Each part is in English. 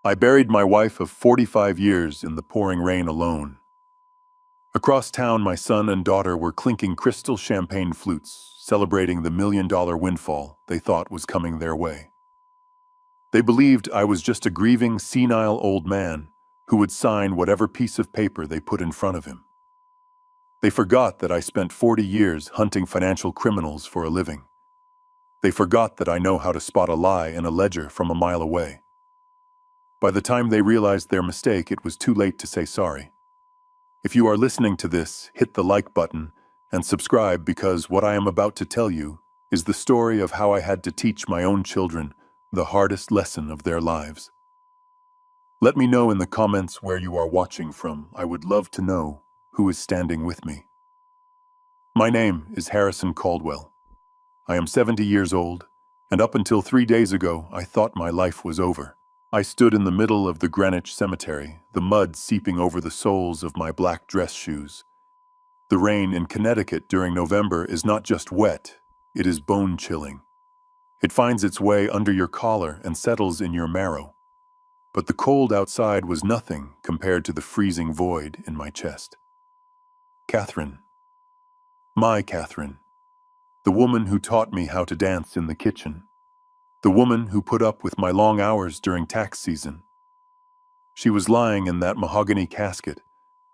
I buried my wife of 45 years in the pouring rain alone. Across town, my son and daughter were clinking crystal champagne flutes, celebrating the $1 million windfall they thought was coming their way. They believed I was just a grieving, senile old man who would sign whatever piece of paper they put in front of him. They forgot that I spent 40 years hunting financial criminals for a living. They forgot that I know how to spot a lie in a ledger from a mile away. By the time they realized their mistake, it was too late to say sorry. If you are listening to this, hit the like button and subscribe, because what I am about to tell you is the story of how I had to teach my own children the hardest lesson of their lives. Let me know in the comments where you are watching from. I would love to know who is standing with me. My name is Harrison Caldwell. I am 70 years old, and up until 3 days ago, I thought my life was over. I stood in the middle of the Greenwich Cemetery, the mud seeping over the soles of my black dress shoes. The rain in Connecticut during November is not just wet, it is bone-chilling. It finds its way under your collar and settles in your marrow. But the cold outside was nothing compared to the freezing void in my chest. Catherine. My Catherine. The woman who taught me how to dance in the kitchen. The woman who put up with my long hours during tax season. She was lying in that mahogany casket,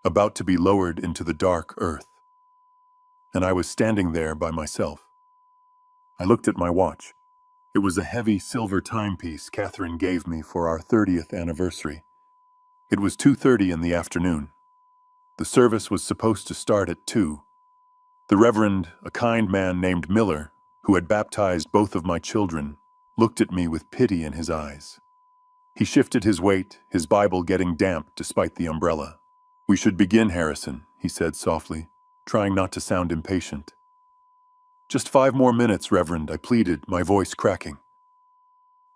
about to be lowered into the dark earth. And I was standing there by myself. I looked at my watch. It was a heavy silver timepiece Catherine gave me for our 30th anniversary. It was 2:30 in the afternoon. The service was supposed to start at 2. The Reverend, a kind man named Miller, who had baptized both of my children, looked at me with pity in his eyes. He shifted his weight, his Bible getting damp despite the umbrella. "We should begin, Harrison," he said softly, trying not to sound impatient. "Just 5 more minutes, Reverend," I pleaded, my voice cracking.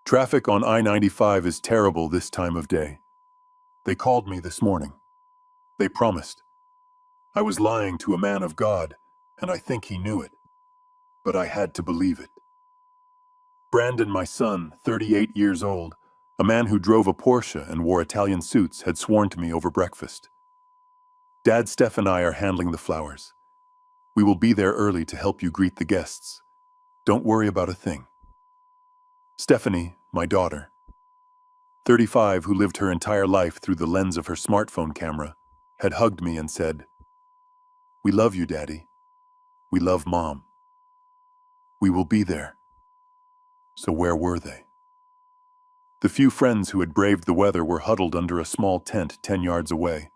"Traffic on I-95 is terrible this time of day. They called me this morning. They promised. I was lying to a man of God, and I think he knew it. But I had to believe it. Brandon, my son, 38 years old, a man who drove a Porsche and wore Italian suits, had sworn to me over breakfast. Dad, Steph, and I are handling the flowers. We will be there early to help you greet the guests. Don't worry about a thing." Stephanie, my daughter, 35, who lived her entire life through the lens of her smartphone camera, had hugged me and said, "We love you, Daddy. We love Mom. We will be there." So where were they? The few friends who had braved the weather were huddled under a small tent 10 yards away.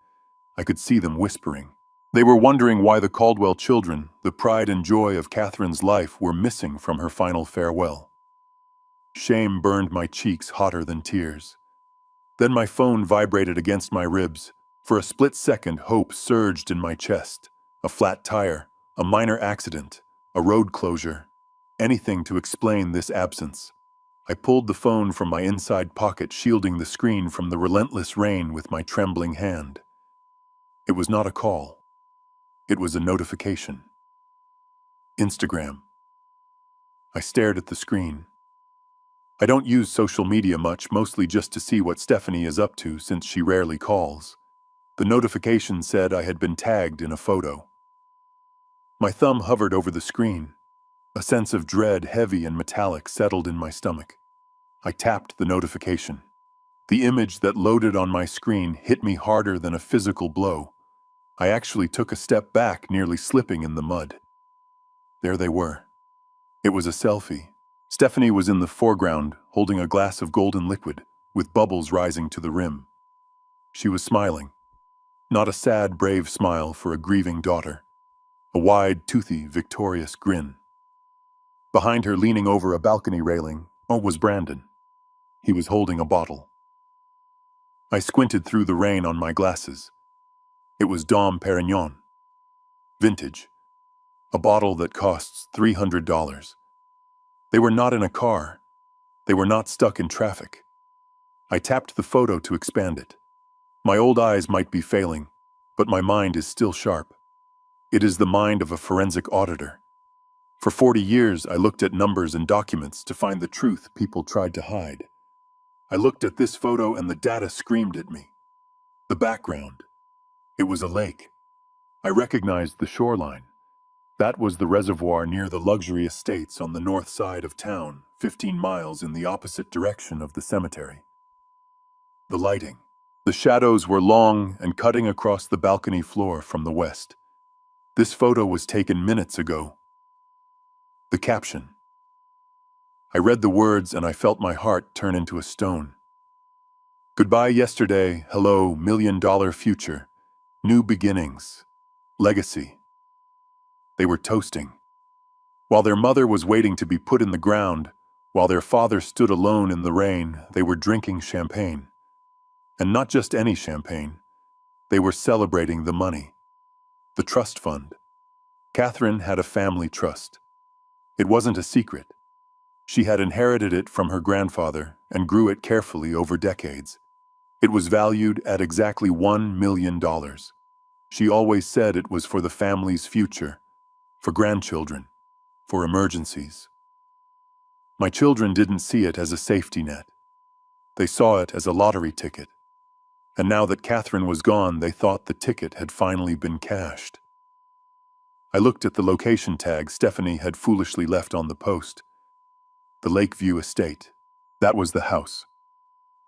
I could see them whispering. They were wondering why the Caldwell children, the pride and joy of Catherine's life, were missing from her final farewell. Shame burned my cheeks hotter than tears. Then my phone vibrated against my ribs. For a split second, hope surged in my chest. A flat tire, a minor accident, a road closure. Anything to explain this absence. I pulled the phone from my inside pocket, shielding the screen from the relentless rain with my trembling hand. It was not a call. It was a notification. Instagram. I stared at the screen. I don't use social media much, mostly just to see what Stephanie is up to since she rarely calls. The notification said I had been tagged in a photo. My thumb hovered over the screen. A sense of dread, heavy and metallic, settled in my stomach. I tapped the notification. The image that loaded on my screen hit me harder than a physical blow. I actually took a step back, nearly slipping in the mud. There they were. It was a selfie. Stephanie was in the foreground, holding a glass of golden liquid, with bubbles rising to the rim. She was smiling. Not a sad, brave smile for a grieving daughter. A wide, toothy, victorious grin. Behind her, leaning over a balcony railing, was Brandon. He was holding a bottle. I squinted through the rain on my glasses. It was Dom Perignon. Vintage. A bottle that costs $300. They were not in a car. They were not stuck in traffic. I tapped the photo to expand it. My old eyes might be failing, but my mind is still sharp. It is the mind of a forensic auditor. For 40 years, I looked at numbers and documents to find the truth people tried to hide. I looked at this photo and the data screamed at me. The background. It was a lake. I recognized the shoreline. That was the reservoir near the luxury estates on the north side of town, 15 miles in the opposite direction of the cemetery. The lighting. The shadows were long and cutting across the balcony floor from the west. This photo was taken minutes ago. The caption. I read the words and I felt my heart turn into a stone. Goodbye yesterday, hello, $1,000,000 future. New beginnings. Legacy. They were toasting. While their mother was waiting to be put in the ground, while their father stood alone in the rain, they were drinking champagne. And not just any champagne. They were celebrating the money. The trust fund. Catherine had a family trust. It wasn't a secret. She had inherited it from her grandfather and grew it carefully over decades. It was valued at exactly $1,000,000. She always said it was for the family's future, for grandchildren, for emergencies. My children didn't see it as a safety net. They saw it as a lottery ticket. And now that Catherine was gone, they thought the ticket had finally been cashed. I looked at the location tag Stephanie had foolishly left on the post. The Lakeview Estate. That was the house.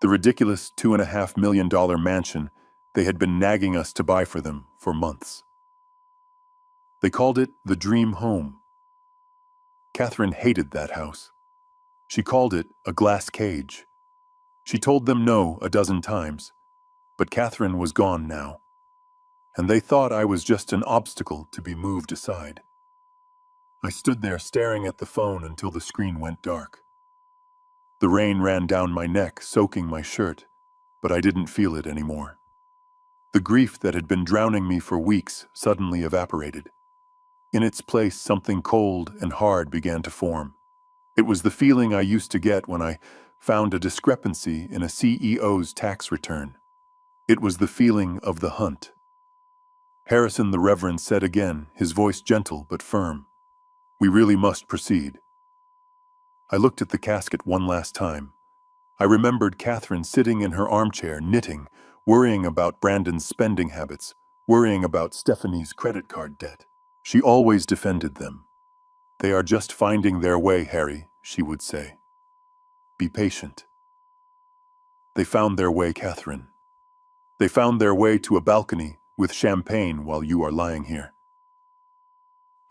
The ridiculous $2.5 million mansion they had been nagging us to buy for them for months. They called it the dream home. Catherine hated that house. She called it a glass cage. She told them no a dozen times, but Catherine was gone now, and they thought I was just an obstacle to be moved aside. I stood there staring at the phone until the screen went dark. The rain ran down my neck, soaking my shirt, but I didn't feel it anymore. The grief that had been drowning me for weeks suddenly evaporated. In its place, something cold and hard began to form. It was the feeling I used to get when I found a discrepancy in a CEO's tax return. It was the feeling of the hunt. Harrison the Reverend said again, his voice gentle but firm, "We really must proceed." I looked at the casket one last time. I remembered Catherine sitting in her armchair, knitting, worrying about Brandon's spending habits, worrying about Stephanie's credit card debt. She always defended them. "They are just finding their way, Harry," she would say. "Be patient." They found their way, Catherine. They found their way to a balcony with champagne while you are lying here.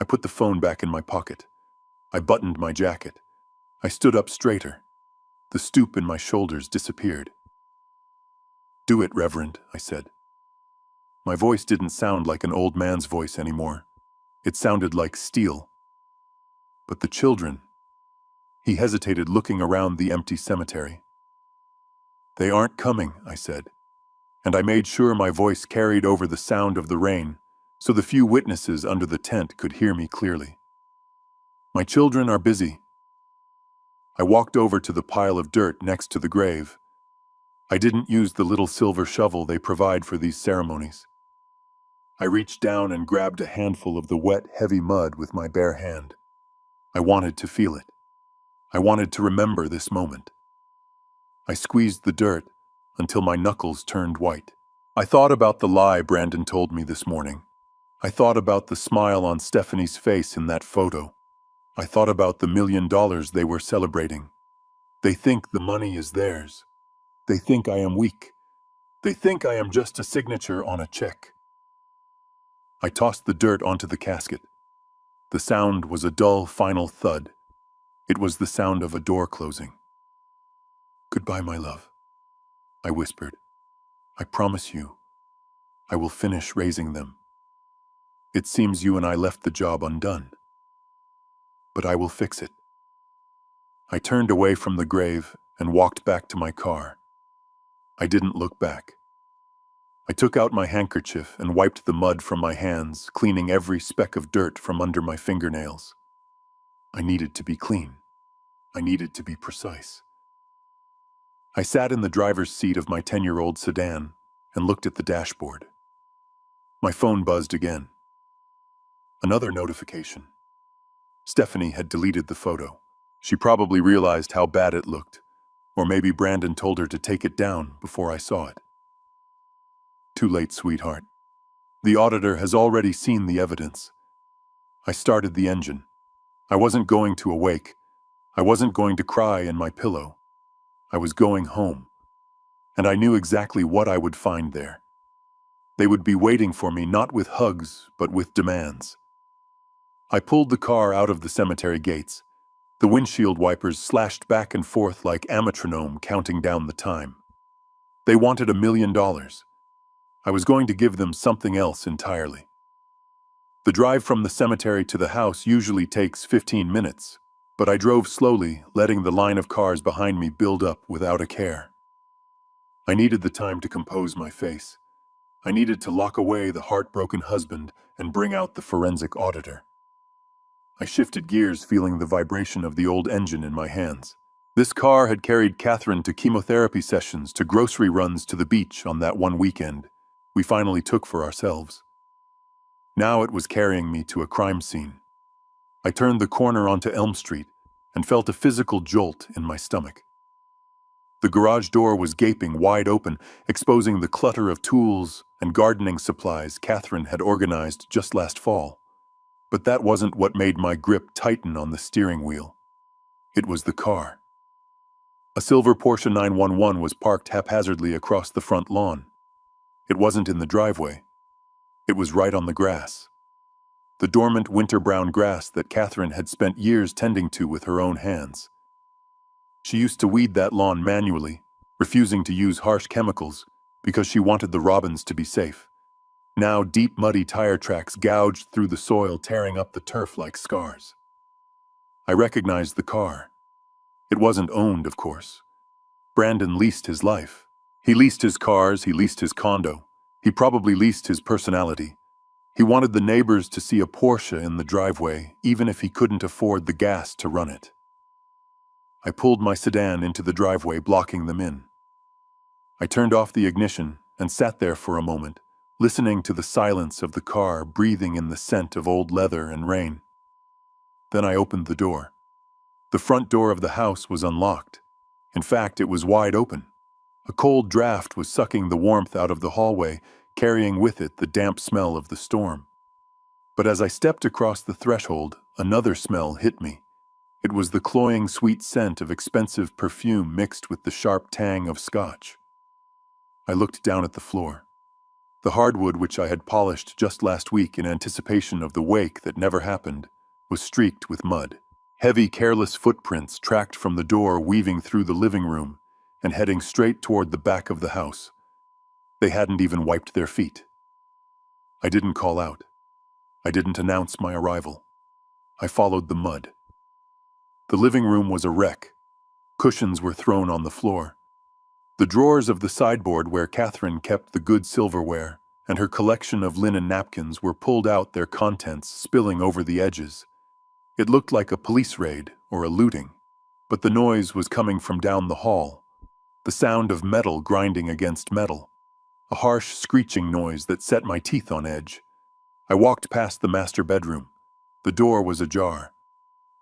I put the phone back in my pocket. I buttoned my jacket. I stood up straighter. The stoop in my shoulders disappeared. "Do it, Reverend," I said. My voice didn't sound like an old man's voice anymore. It sounded like steel. But the children... He hesitated, looking around the empty cemetery. "They aren't coming," I said, and I made sure my voice carried over the sound of the rain, so the few witnesses under the tent could hear me clearly. "My children are busy." I walked over to the pile of dirt next to the grave. I didn't use the little silver shovel they provide for these ceremonies. I reached down and grabbed a handful of the wet, heavy mud with my bare hand. I wanted to feel it. I wanted to remember this moment. I squeezed the dirt until my knuckles turned white. I thought about the lie Brandon told me this morning. I thought about the smile on Stephanie's face in that photo. I thought about the $1,000,000 they were celebrating. They think the money is theirs. They think I am weak. They think I am just a signature on a check. I tossed the dirt onto the casket. The sound was a dull, final thud. It was the sound of a door closing. "Goodbye, my love," I whispered. "I promise you, I will finish raising them. It seems you and I left the job undone, but I will fix it." I turned away from the grave and walked back to my car. I didn't look back. I took out my handkerchief and wiped the mud from my hands, cleaning every speck of dirt from under my fingernails. I needed to be clean. I needed to be precise. I sat in the driver's seat of my 10-year-old sedan and looked at the dashboard. My phone buzzed again. Another notification. Stephanie had deleted the photo. She probably realized how bad it looked. Or maybe Brandon told her to take it down before I saw it. Too late, sweetheart. The auditor has already seen the evidence. I started the engine. I wasn't going to awake. I wasn't going to cry in my pillow. I was going home. And I knew exactly what I would find there. They would be waiting for me not with hugs, but with demands. I pulled the car out of the cemetery gates. The windshield wipers slashed back and forth like a metronome counting down the time. They wanted $1 million. I was going to give them something else entirely. The drive from the cemetery to the house usually takes 15 minutes, but I drove slowly, letting the line of cars behind me build up without a care. I needed the time to compose my face. I needed to lock away the heartbroken husband and bring out the forensic auditor. I shifted gears, feeling the vibration of the old engine in my hands. This car had carried Catherine to chemotherapy sessions, to grocery runs, to the beach on that one weekend we finally took for ourselves. Now it was carrying me to a crime scene. I turned the corner onto Elm Street and felt a physical jolt in my stomach. The garage door was gaping wide open, exposing the clutter of tools and gardening supplies Catherine had organized just last fall. But that wasn't what made my grip tighten on the steering wheel. It was the car. A silver Porsche 911 was parked haphazardly across the front lawn. It wasn't in the driveway. It was right on the grass. The dormant winter-brown grass that Catherine had spent years tending to with her own hands. She used to weed that lawn manually, refusing to use harsh chemicals because she wanted the robins to be safe. Now deep, muddy tire tracks gouged through the soil, tearing up the turf like scars. I recognized the car. It wasn't owned, of course. Brandon leased his life. He leased his cars, he leased his condo. He probably leased his personality. He wanted the neighbors to see a Porsche in the driveway, even if he couldn't afford the gas to run it. I pulled my sedan into the driveway, blocking them in. I turned off the ignition and sat there for a moment, listening to the silence of the car, breathing in the scent of old leather and rain. Then I opened the door. The front door of the house was unlocked. In fact, it was wide open. A cold draft was sucking the warmth out of the hallway, carrying with it the damp smell of the storm. But as I stepped across the threshold, another smell hit me. It was the cloying, sweet scent of expensive perfume mixed with the sharp tang of scotch. I looked down at the floor. The hardwood, which I had polished just last week in anticipation of the wake that never happened, was streaked with mud. Heavy, careless footprints tracked from the door, weaving through the living room and heading straight toward the back of the house. They hadn't even wiped their feet. I didn't call out. I didn't announce my arrival. I followed the mud. The living room was a wreck. Cushions were thrown on the floor. The drawers of the sideboard where Catherine kept the good silverware and her collection of linen napkins were pulled out, their contents spilling over the edges. It looked like a police raid or a looting, but the noise was coming from down the hall. The sound of metal grinding against metal. A harsh, screeching noise that set my teeth on edge. I walked past the master bedroom. The door was ajar.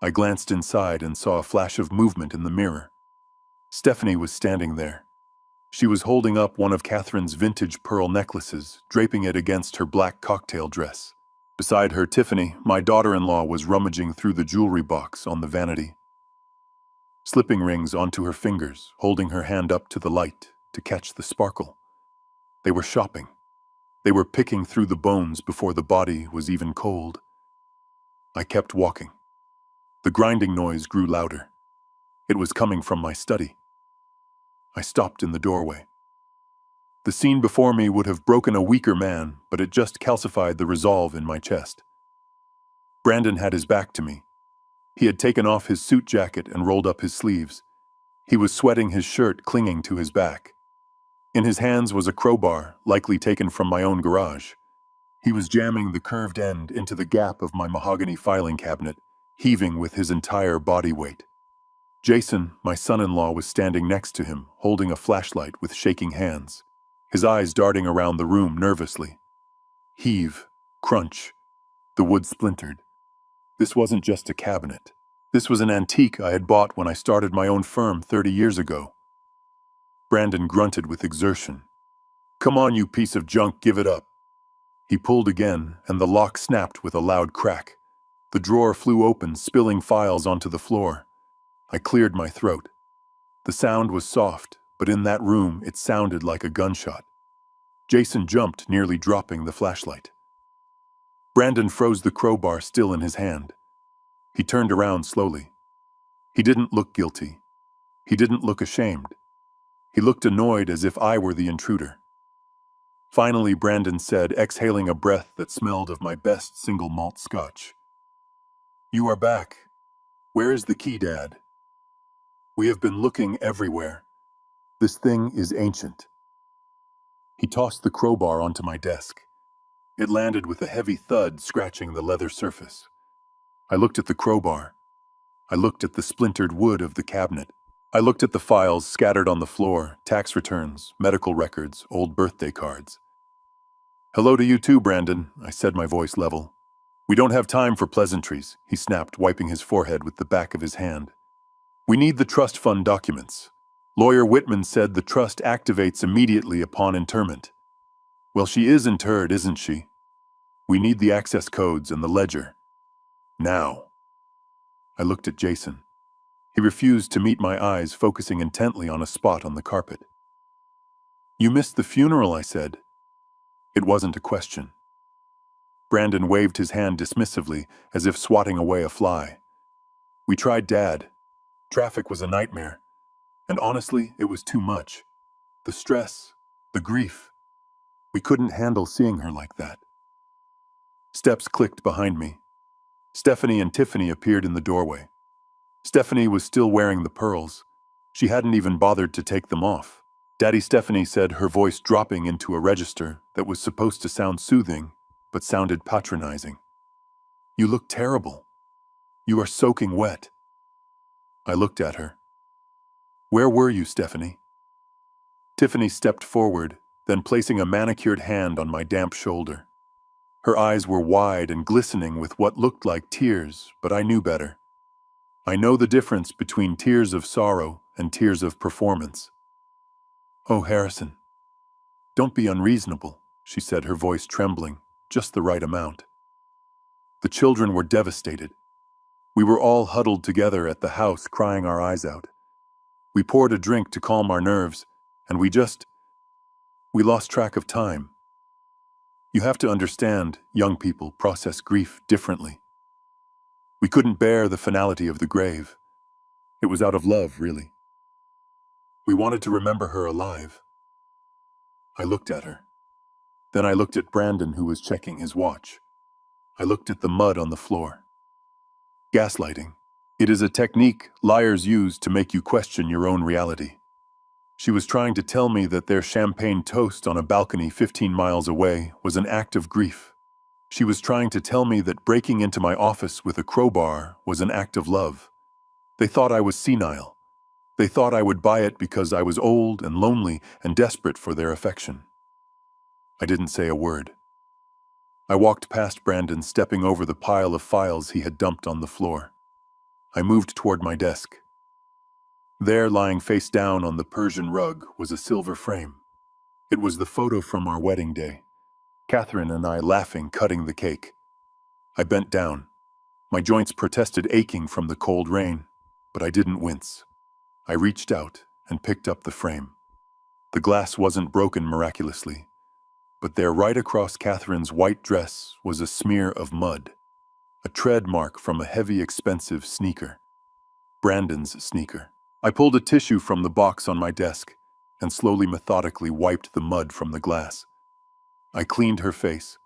I glanced inside and saw a flash of movement in the mirror. Stephanie was standing there. She was holding up one of Catherine's vintage pearl necklaces, draping it against her black cocktail dress. Beside her, Tiffany, my daughter-in-law, was rummaging through the jewelry box on the vanity. Slipping rings onto her fingers, holding her hand up to the light to catch the sparkle. They were shopping. They were picking through the bones before the body was even cold. I kept walking. The grinding noise grew louder. It was coming from my study. I stopped in the doorway. The scene before me would have broken a weaker man, but it just calcified the resolve in my chest. Brandon had his back to me. He had taken off his suit jacket and rolled up his sleeves. He was sweating, his shirt clinging to his back. In his hands was a crowbar, likely taken from my own garage. He was jamming the curved end into the gap of my mahogany filing cabinet, heaving with his entire body weight. Jason, my son-in-law, was standing next to him, holding a flashlight with shaking hands, his eyes darting around the room nervously. Heave, crunch. The wood splintered. This wasn't just a cabinet. This was an antique I had bought when I started my own firm 30 years ago. Brandon grunted with exertion. "Come on, you piece of junk, give it up." He pulled again, and the lock snapped with a loud crack. The drawer flew open, spilling files onto the floor. I cleared my throat. The sound was soft, but in that room it sounded like a gunshot. Jason jumped, nearly dropping the flashlight. Brandon froze the crowbar still in his hand. He turned around slowly. He didn't look guilty. He didn't look ashamed. He looked annoyed, as if I were the intruder. Finally, Brandon said, exhaling a breath that smelled of my best single malt scotch. "You are back. Where is the key, Dad? We have been looking everywhere. This thing is ancient." He tossed the crowbar onto my desk. It landed with a heavy thud, scratching the leather surface. I looked at the crowbar. I looked at the splintered wood of the cabinet. I looked at the files scattered on the floor, tax returns, medical records, old birthday cards. "Hello to you too, Brandon," I said, my voice level. "We don't have time for pleasantries," he snapped, wiping his forehead with the back of his hand. "We need the trust fund documents. Lawyer Whitman said the trust activates immediately upon interment." "Well, she is interred, isn't she? We need the access codes and the ledger. Now." I looked at Jason. He refused to meet my eyes, focusing intently on a spot on the carpet. "You missed the funeral," I said. It wasn't a question. Brandon waved his hand dismissively, as if swatting away a fly. "We tried, Dad. Traffic was a nightmare. And honestly, it was too much. The stress, the grief. We couldn't handle seeing her like that." Steps clicked behind me. Stephanie and Tiffany appeared in the doorway. Stephanie was still wearing the pearls. She hadn't even bothered to take them off. "Daddy," Stephanie said, her voice dropping into a register that was supposed to sound soothing, but sounded patronizing. "You look terrible. You are soaking wet." I looked at her. "Where were you, Stephanie?" Tiffany stepped forward, then placing a manicured hand on my damp shoulder. Her eyes were wide and glistening with what looked like tears, but I knew better. I know the difference between tears of sorrow and tears of performance. "Oh, Harrison, don't be unreasonable," she said, her voice trembling, just the right amount. The children were devastated. We were all huddled together at the house, crying our eyes out. We poured a drink to calm our nerves, and we lost track of time. You have to understand, young people process grief differently. We couldn't bear the finality of the grave. It was out of love, really. We wanted to remember her alive. I looked at her. Then I looked at Brandon, who was checking his watch. I looked at the mud on the floor. Gaslighting. It is a technique liars use to make you question your own reality. She was trying to tell me that their champagne toast on a balcony 15 miles away was an act of grief. She was trying to tell me that breaking into my office with a crowbar was an act of love. They thought I was senile. They thought I would buy it because I was old and lonely and desperate for their affection. I didn't say a word. I walked past Brandon, stepping over the pile of files he had dumped on the floor. I moved toward my desk. There, lying face down on the Persian rug, was a silver frame. It was the photo from our wedding day. Catherine and I laughing, cutting the cake. I bent down. My joints protested, aching from the cold rain, but I didn't wince. I reached out and picked up the frame. The glass wasn't broken miraculously, but there, right across Catherine's white dress, was a smear of mud, a tread mark from a heavy, expensive sneaker. Brandon's sneaker. I pulled a tissue from the box on my desk and slowly, methodically wiped the mud from the glass. I cleaned her face.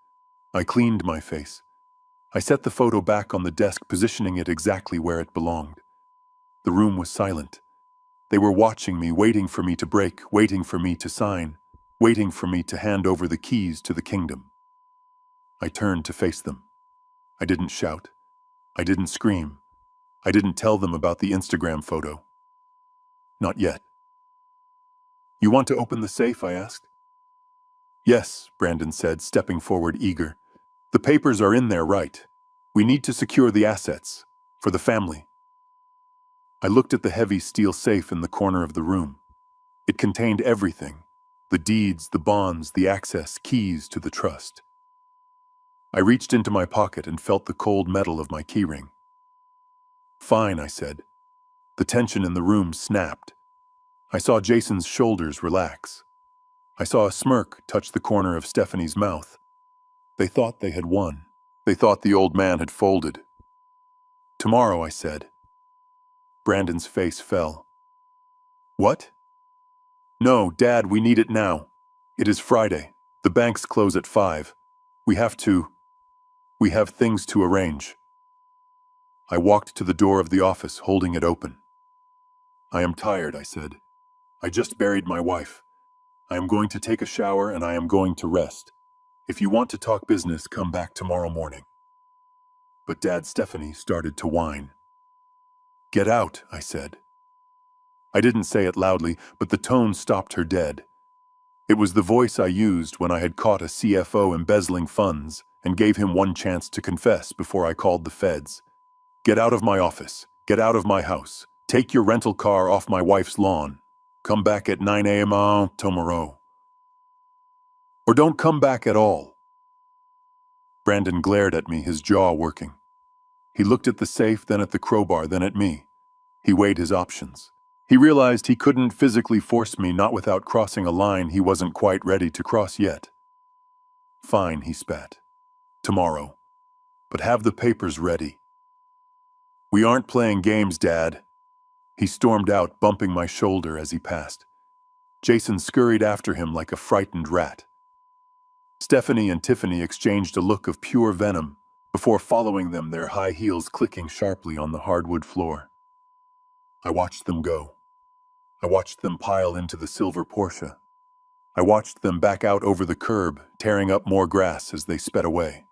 I cleaned my face. I set the photo back on the desk, positioning it exactly where it belonged. The room was silent. They were watching me, waiting for me to break, waiting for me to sign, waiting for me to hand over the keys to the kingdom. I turned to face them. I didn't shout. I didn't scream. I didn't tell them about the Instagram photo. Not yet. "You want to open the safe?" I asked. "Yes," Brandon said, stepping forward, eager. "The papers are in there, right? We need to secure the assets. For the family." I looked at the heavy steel safe in the corner of the room. It contained everything: the deeds, the bonds, the access keys to the trust. I reached into my pocket and felt the cold metal of my keyring. "Fine," I said. The tension in the room snapped. I saw Jason's shoulders relax. I saw a smirk touch the corner of Stephanie's mouth. They thought they had won. They thought the old man had folded. "Tomorrow," I said. Brandon's face fell. "What?" "No, Dad, we need it now. It is Friday. The banks close at 5. We have things to arrange." I walked to the door of the office, holding it open. "I am tired," I said. "I just buried my wife. I am going to take a shower and I am going to rest. If you want to talk business, come back tomorrow morning." But Dad, Stephanie started to whine. "Get out," I said. I didn't say it loudly, but the tone stopped her dead. It was the voice I used when I had caught a CFO embezzling funds and gave him one chance to confess before I called the feds. "Get out of my office. Get out of my house. Take your rental car off my wife's lawn. Come back at 9 a.m. tomorrow. Or don't come back at all." Brandon glared at me, his jaw working. He looked at the safe, then at the crowbar, then at me. He weighed his options. He realized he couldn't physically force me, not without crossing a line he wasn't quite ready to cross yet. "Fine," he spat. "Tomorrow. But have the papers ready." "We aren't playing games, Dad." He stormed out, bumping my shoulder as he passed. Jason scurried after him like a frightened rat. Stephanie and Tiffany exchanged a look of pure venom before following them, their high heels clicking sharply on the hardwood floor. I watched them go. I watched them pile into the silver Porsche. I watched them back out over the curb, tearing up more grass as they sped away.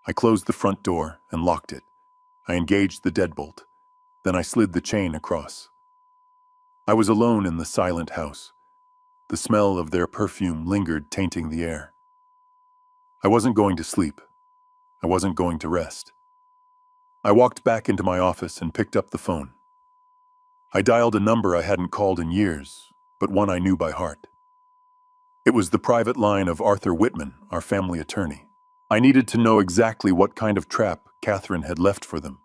I closed the front door and locked it. I engaged the deadbolt. Then I slid the chain across. I was alone in the silent house. The smell of their perfume lingered, tainting the air. I wasn't going to sleep. I wasn't going to rest. I walked back into my office and picked up the phone. I dialed a number I hadn't called in years, but one I knew by heart. It was the private line of Arthur Whitman, our family attorney. I needed to know exactly what kind of trap Catherine had left for them,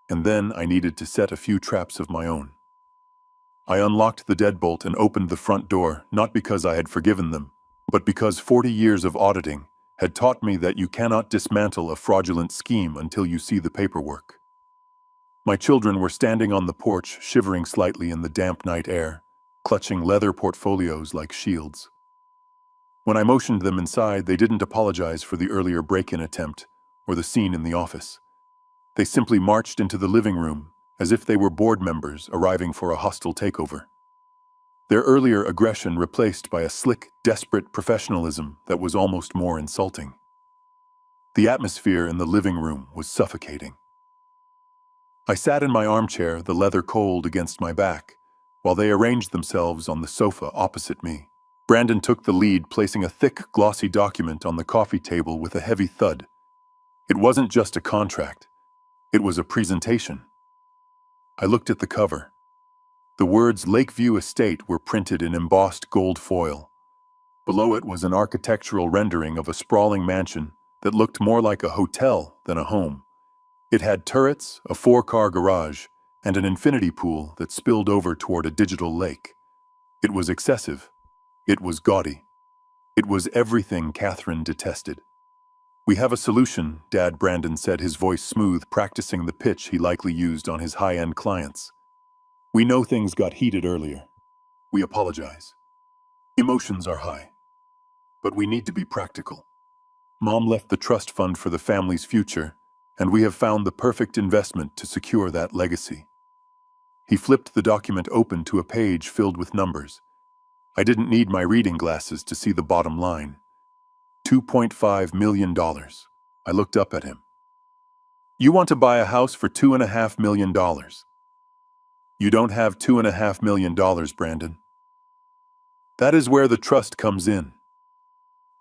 and then I needed to set a few traps of my own. I unlocked the deadbolt and opened the front door, not because I had forgiven them, but because 40 years of auditing had taught me that you cannot dismantle a fraudulent scheme until you see the paperwork. My children were standing on the porch, shivering slightly in the damp night air, clutching leather portfolios like shields. When I motioned them inside, they didn't apologize for the earlier break-in attempt or the scene in the office. They simply marched into the living room as if they were board members arriving for a hostile takeover. Their earlier aggression replaced by a slick, desperate professionalism that was almost more insulting. The atmosphere in the living room was suffocating. I sat in my armchair, the leather cold against my back, while they arranged themselves on the sofa opposite me. Brandon took the lead, placing a thick, glossy document on the coffee table with a heavy thud. It wasn't just a contract. It was a presentation. I looked at the cover. The words Lakeview Estate were printed in embossed gold foil. Below it was an architectural rendering of a sprawling mansion that looked more like a hotel than a home. It had turrets, a 4-car garage, and an infinity pool that spilled over toward a digital lake. It was excessive. It was gaudy. It was everything Catherine detested. "We have a solution," Dad, Brandon said, his voice smooth, practicing the pitch he likely used on his high-end clients. "We know things got heated earlier. We apologize. Emotions are high. But we need to be practical. Mom left the trust fund for the family's future, and we have found the perfect investment to secure that legacy." He flipped the document open to a page filled with numbers. I didn't need my reading glasses to see the bottom line. $2.5 million. I looked up at him. "You want to buy a house for $2.5 million. You don't have $2.5 million, Brandon." "That is where the trust comes in,"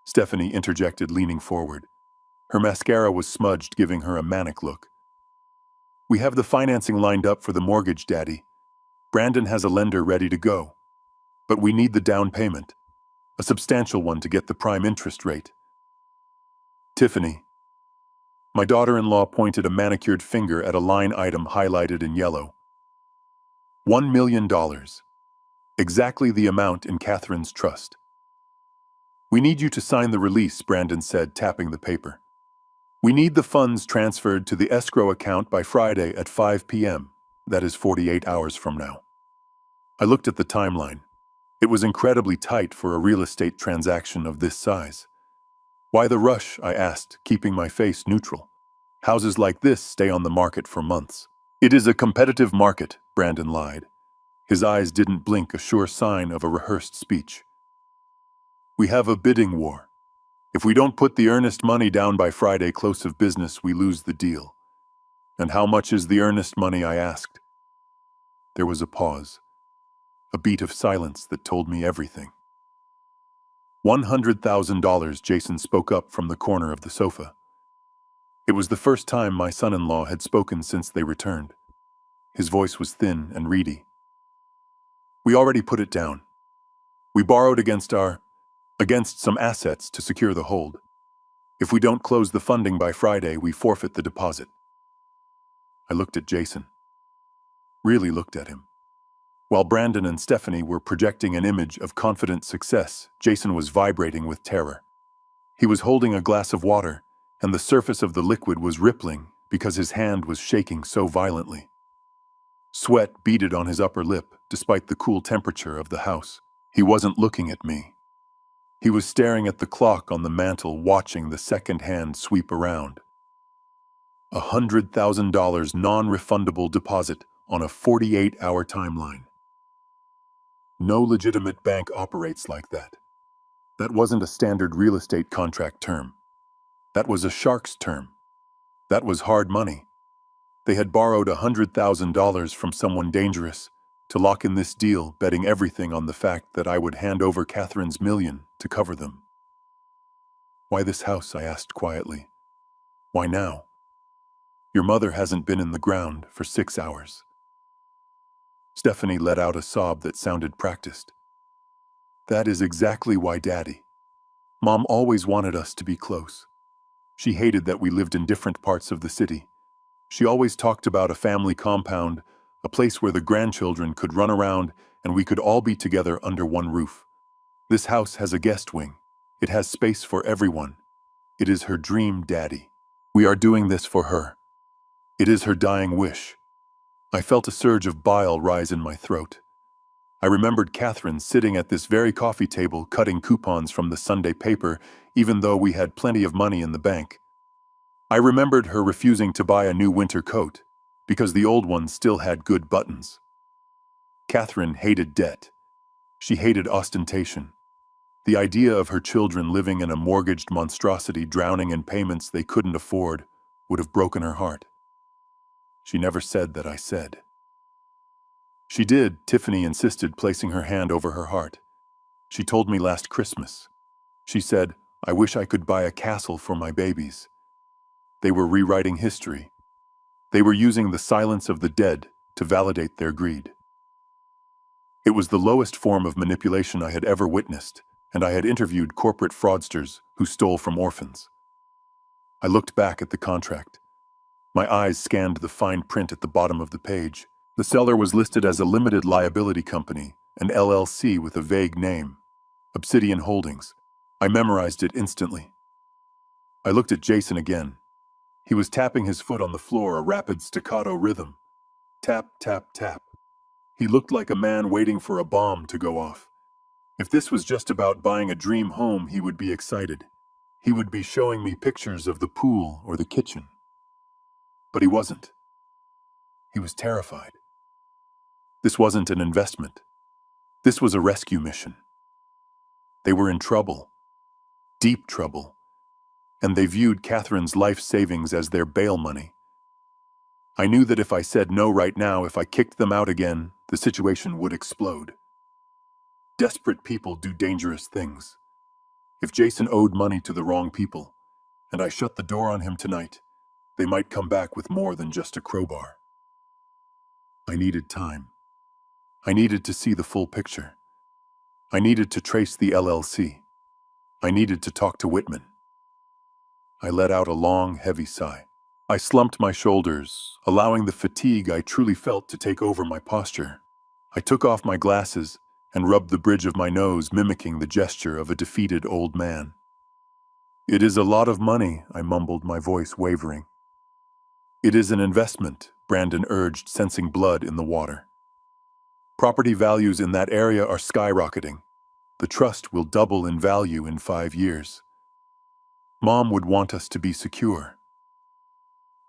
Stephanie interjected, leaning forward. Her mascara was smudged, giving her a manic look. "We have the financing lined up for the mortgage, Daddy. Brandon has a lender ready to go. But we need the down payment, a substantial one to get the prime interest rate. Tiffany. My daughter-in-law pointed a manicured finger at a line item highlighted in yellow. $1 million. Exactly the amount in Catherine's trust. We need you to sign the release, Brandon said, tapping the paper. We need the funds transferred to the escrow account by Friday at 5 p.m. That is 48 hours from now. I looked at the timeline. It was incredibly tight for a real estate transaction of this size. Why the rush? I asked, keeping my face neutral. Houses like this stay on the market for months. It is a competitive market, Brandon lied. His eyes didn't blink, a sure sign of a rehearsed speech. We have a bidding war. If we don't put the earnest money down by Friday close of business, we lose the deal. And how much is the earnest money? I asked. There was a pause, a beat of silence that told me everything. $100,000, Jason spoke up from the corner of the sofa. It was the first time my son-in-law had spoken since they returned. His voice was thin and reedy. We already put it down. We borrowed against some assets to secure the hold. If we don't close the funding by Friday, we forfeit the deposit. I looked at Jason. Really looked at him. While Brandon and Stephanie were projecting an image of confident success, Jason was vibrating with terror. He was holding a glass of water, and the surface of the liquid was rippling because his hand was shaking so violently. Sweat beaded on his upper lip, despite the cool temperature of the house. He wasn't looking at me. He was staring at the clock on the mantel, watching the second hand sweep around. $100,000 non-refundable deposit on a 48-hour timeline. No legitimate bank operates like that. That wasn't a standard real estate contract term. That was a shark's term. That was hard money. They had borrowed $100,000 from someone dangerous to lock in this deal, betting everything on the fact that I would hand over Catherine's million to cover them. Why this house? I asked quietly. Why now? Your mother hasn't been in the ground for 6 hours. Stephanie let out a sob that sounded practiced. That is exactly why, Daddy. Mom always wanted us to be close. She hated that we lived in different parts of the city. She always talked about a family compound, a place where the grandchildren could run around and we could all be together under one roof. This house has a guest wing. It has space for everyone. It is her dream, Daddy. We are doing this for her. It is her dying wish. I felt a surge of bile rise in my throat. I remembered Catherine sitting at this very coffee table cutting coupons from the Sunday paper, even though we had plenty of money in the bank. I remembered her refusing to buy a new winter coat, because the old one still had good buttons. Catherine hated debt. She hated ostentation. The idea of her children living in a mortgaged monstrosity, drowning in payments they couldn't afford, would have broken her heart. She never said that I said. She did, Tiffany insisted, placing her hand over her heart. She told me last Christmas. She said, I wish I could buy a castle for my babies. They were rewriting history. They were using the silence of the dead to validate their greed. It was the lowest form of manipulation I had ever witnessed, and I had interviewed corporate fraudsters who stole from orphans. I looked back at the contract. My eyes scanned the fine print at the bottom of the page. The seller was listed as a limited liability company, an LLC with a vague name, Obsidian Holdings. I memorized it instantly. I looked at Jason again. He was tapping his foot on the floor, a rapid staccato rhythm. Tap, tap, tap. He looked like a man waiting for a bomb to go off. If this was just about buying a dream home, he would be excited. He would be showing me pictures of the pool or the kitchen. But he wasn't. He was terrified. This wasn't an investment. This was a rescue mission. They were in trouble. Deep trouble. And they viewed Catherine's life savings as their bail money. I knew that if I said no right now, if I kicked them out again, the situation would explode. Desperate people do dangerous things. If Jason owed money to the wrong people, and I shut the door on him tonight, they might come back with more than just a crowbar. I needed time. I needed to see the full picture. I needed to trace the LLC. I needed to talk to Whitman. I let out a long, heavy sigh. I slumped my shoulders, allowing the fatigue I truly felt to take over my posture. I took off my glasses and rubbed the bridge of my nose, mimicking the gesture of a defeated old man. "It is a lot of money," I mumbled, my voice wavering. "It is an investment," Brandon urged, sensing blood in the water. "Property values in that area are skyrocketing. The trust will double in value in 5 years. Mom would want us to be secure."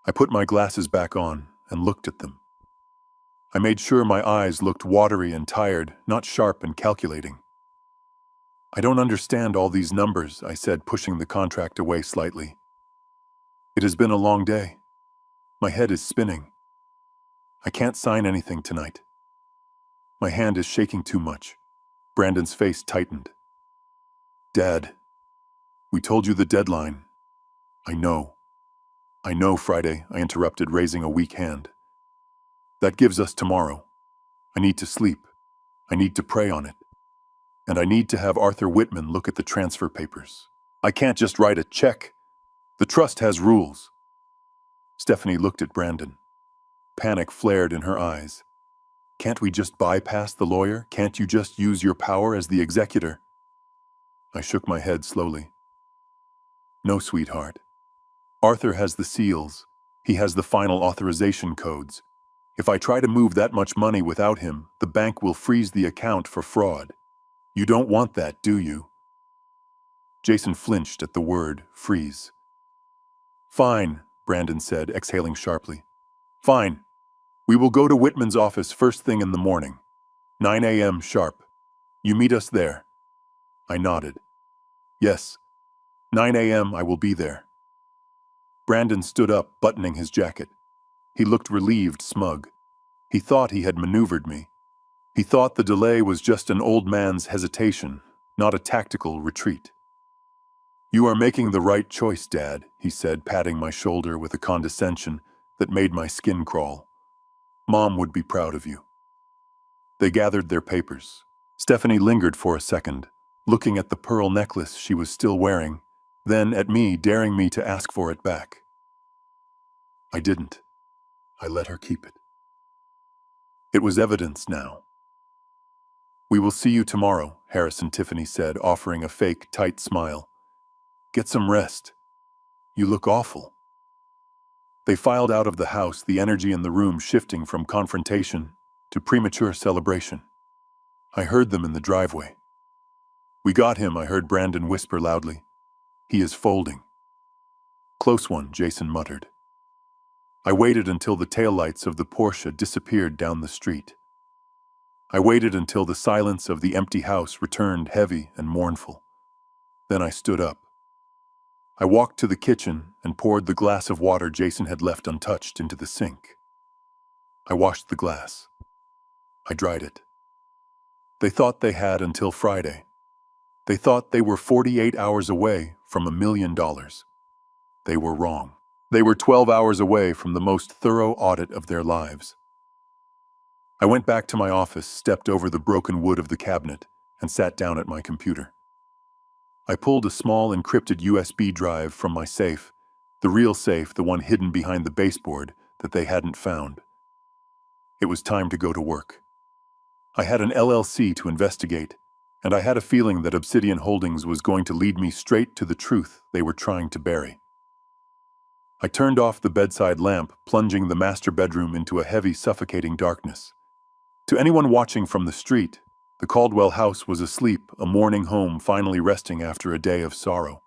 I put my glasses back on and looked at them. I made sure my eyes looked watery and tired, not sharp and calculating. "I don't understand all these numbers," I said, pushing the contract away slightly. "It has been a long day. My head is spinning. I can't sign anything tonight. My hand is shaking too much." Brandon's face tightened. "Dad, we told you the deadline." I know, Friday," I interrupted, raising a weak hand. "That gives us tomorrow. I need to sleep. I need to pray on it. And I need to have Arthur Whitman look at the transfer papers. I can't just write a check. The trust has rules." Stephanie looked at Brandon. Panic flared in her eyes. "Can't we just bypass the lawyer? Can't you just use your power as the executor?" I shook my head slowly. "No, sweetheart. Arthur has the seals. He has the final authorization codes. If I try to move that much money without him, the bank will freeze the account for fraud. You don't want that, do you?" Jason flinched at the word freeze. "Fine," Brandon said, exhaling sharply. "Fine. We will go to Whitman's office first thing in the morning. 9 a.m. sharp. You meet us there." I nodded. "Yes. 9 a.m. I will be there." Brandon stood up, buttoning his jacket. He looked relieved, smug. He thought he had maneuvered me. He thought the delay was just an old man's hesitation, not a tactical retreat. "You are making the right choice, Dad," he said, patting my shoulder with a condescension that made my skin crawl. "Mom would be proud of you." They gathered their papers. Stephanie lingered for a second, looking at the pearl necklace she was still wearing, then at me, daring me to ask for it back. I didn't. I let her keep it. It was evidence now. "We will see you tomorrow," Harris and Tiffany said, offering a fake, tight smile. "Get some rest. You look awful." They filed out of the house, the energy in the room shifting from confrontation to premature celebration. I heard them in the driveway. "We got him," I heard Brandon whisper loudly. "He is folding." "Close one," Jason muttered. I waited until the taillights of the Porsche disappeared down the street. I waited until the silence of the empty house returned heavy and mournful. Then I stood up. I walked to the kitchen and poured the glass of water Jason had left untouched into the sink. I washed the glass. I dried it. They thought they had until Friday. They thought they were 48 hours away from $1 million. They were wrong. They were 12 hours away from the most thorough audit of their lives. I went back to my office, stepped over the broken wood of the cabinet, and sat down at my computer. I pulled a small encrypted USB drive from my safe, the real safe, the one hidden behind the baseboard that they hadn't found. It was time to go to work. I had an LLC to investigate, and I had a feeling that Obsidian Holdings was going to lead me straight to the truth they were trying to bury. I turned off the bedside lamp, plunging the master bedroom into a heavy, suffocating darkness. To anyone watching from the street, the Caldwell house was asleep, a mourning home finally resting after a day of sorrow.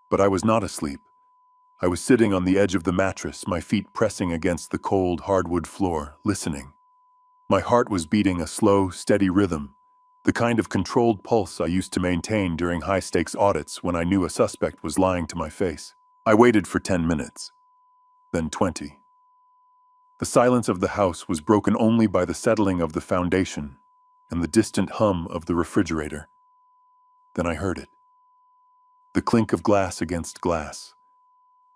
But I was not asleep. I was sitting on the edge of the mattress, my feet pressing against the cold, hardwood floor, listening. My heart was beating a slow, steady rhythm, the kind of controlled pulse I used to maintain during high-stakes audits when I knew a suspect was lying to my face. I waited for 10 minutes, then 20. The silence of the house was broken only by the settling of the foundation and the distant hum of the refrigerator. Then I heard it. The clink of glass against glass.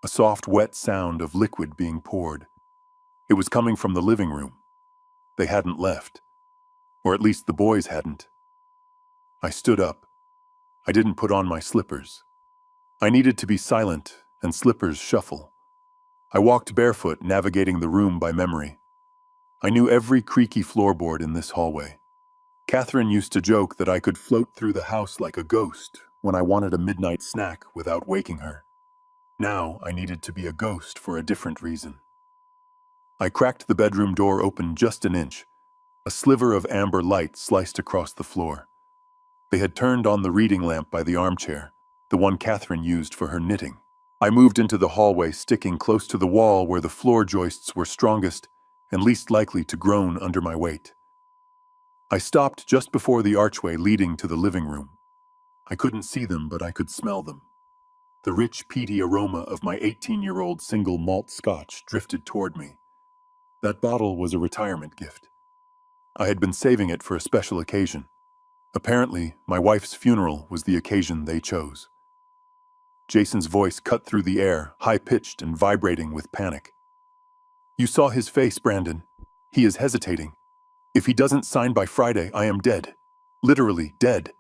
A soft, wet sound of liquid being poured. It was coming from the living room. They hadn't left. Or at least the boys hadn't. I stood up. I didn't put on my slippers. I needed to be silent, and slippers shuffle. I walked barefoot, navigating the room by memory. I knew every creaky floorboard in this hallway. Catherine used to joke that I could float through the house like a ghost when I wanted a midnight snack without waking her. Now I needed to be a ghost for a different reason. I cracked the bedroom door open just an inch. A sliver of amber light sliced across the floor. They had turned on the reading lamp by the armchair, the one Catherine used for her knitting. I moved into the hallway, sticking close to the wall where the floor joists were strongest and least likely to groan under my weight. I stopped just before the archway leading to the living room. I couldn't see them, but I could smell them. The rich, peaty aroma of my 18-year-old single malt scotch drifted toward me. That bottle was a retirement gift. I had been saving it for a special occasion. Apparently, my wife's funeral was the occasion they chose. Jason's voice cut through the air, high-pitched and vibrating with panic. You saw his face, Brandon. He is hesitating. If he doesn't sign by Friday, I am dead. Literally dead.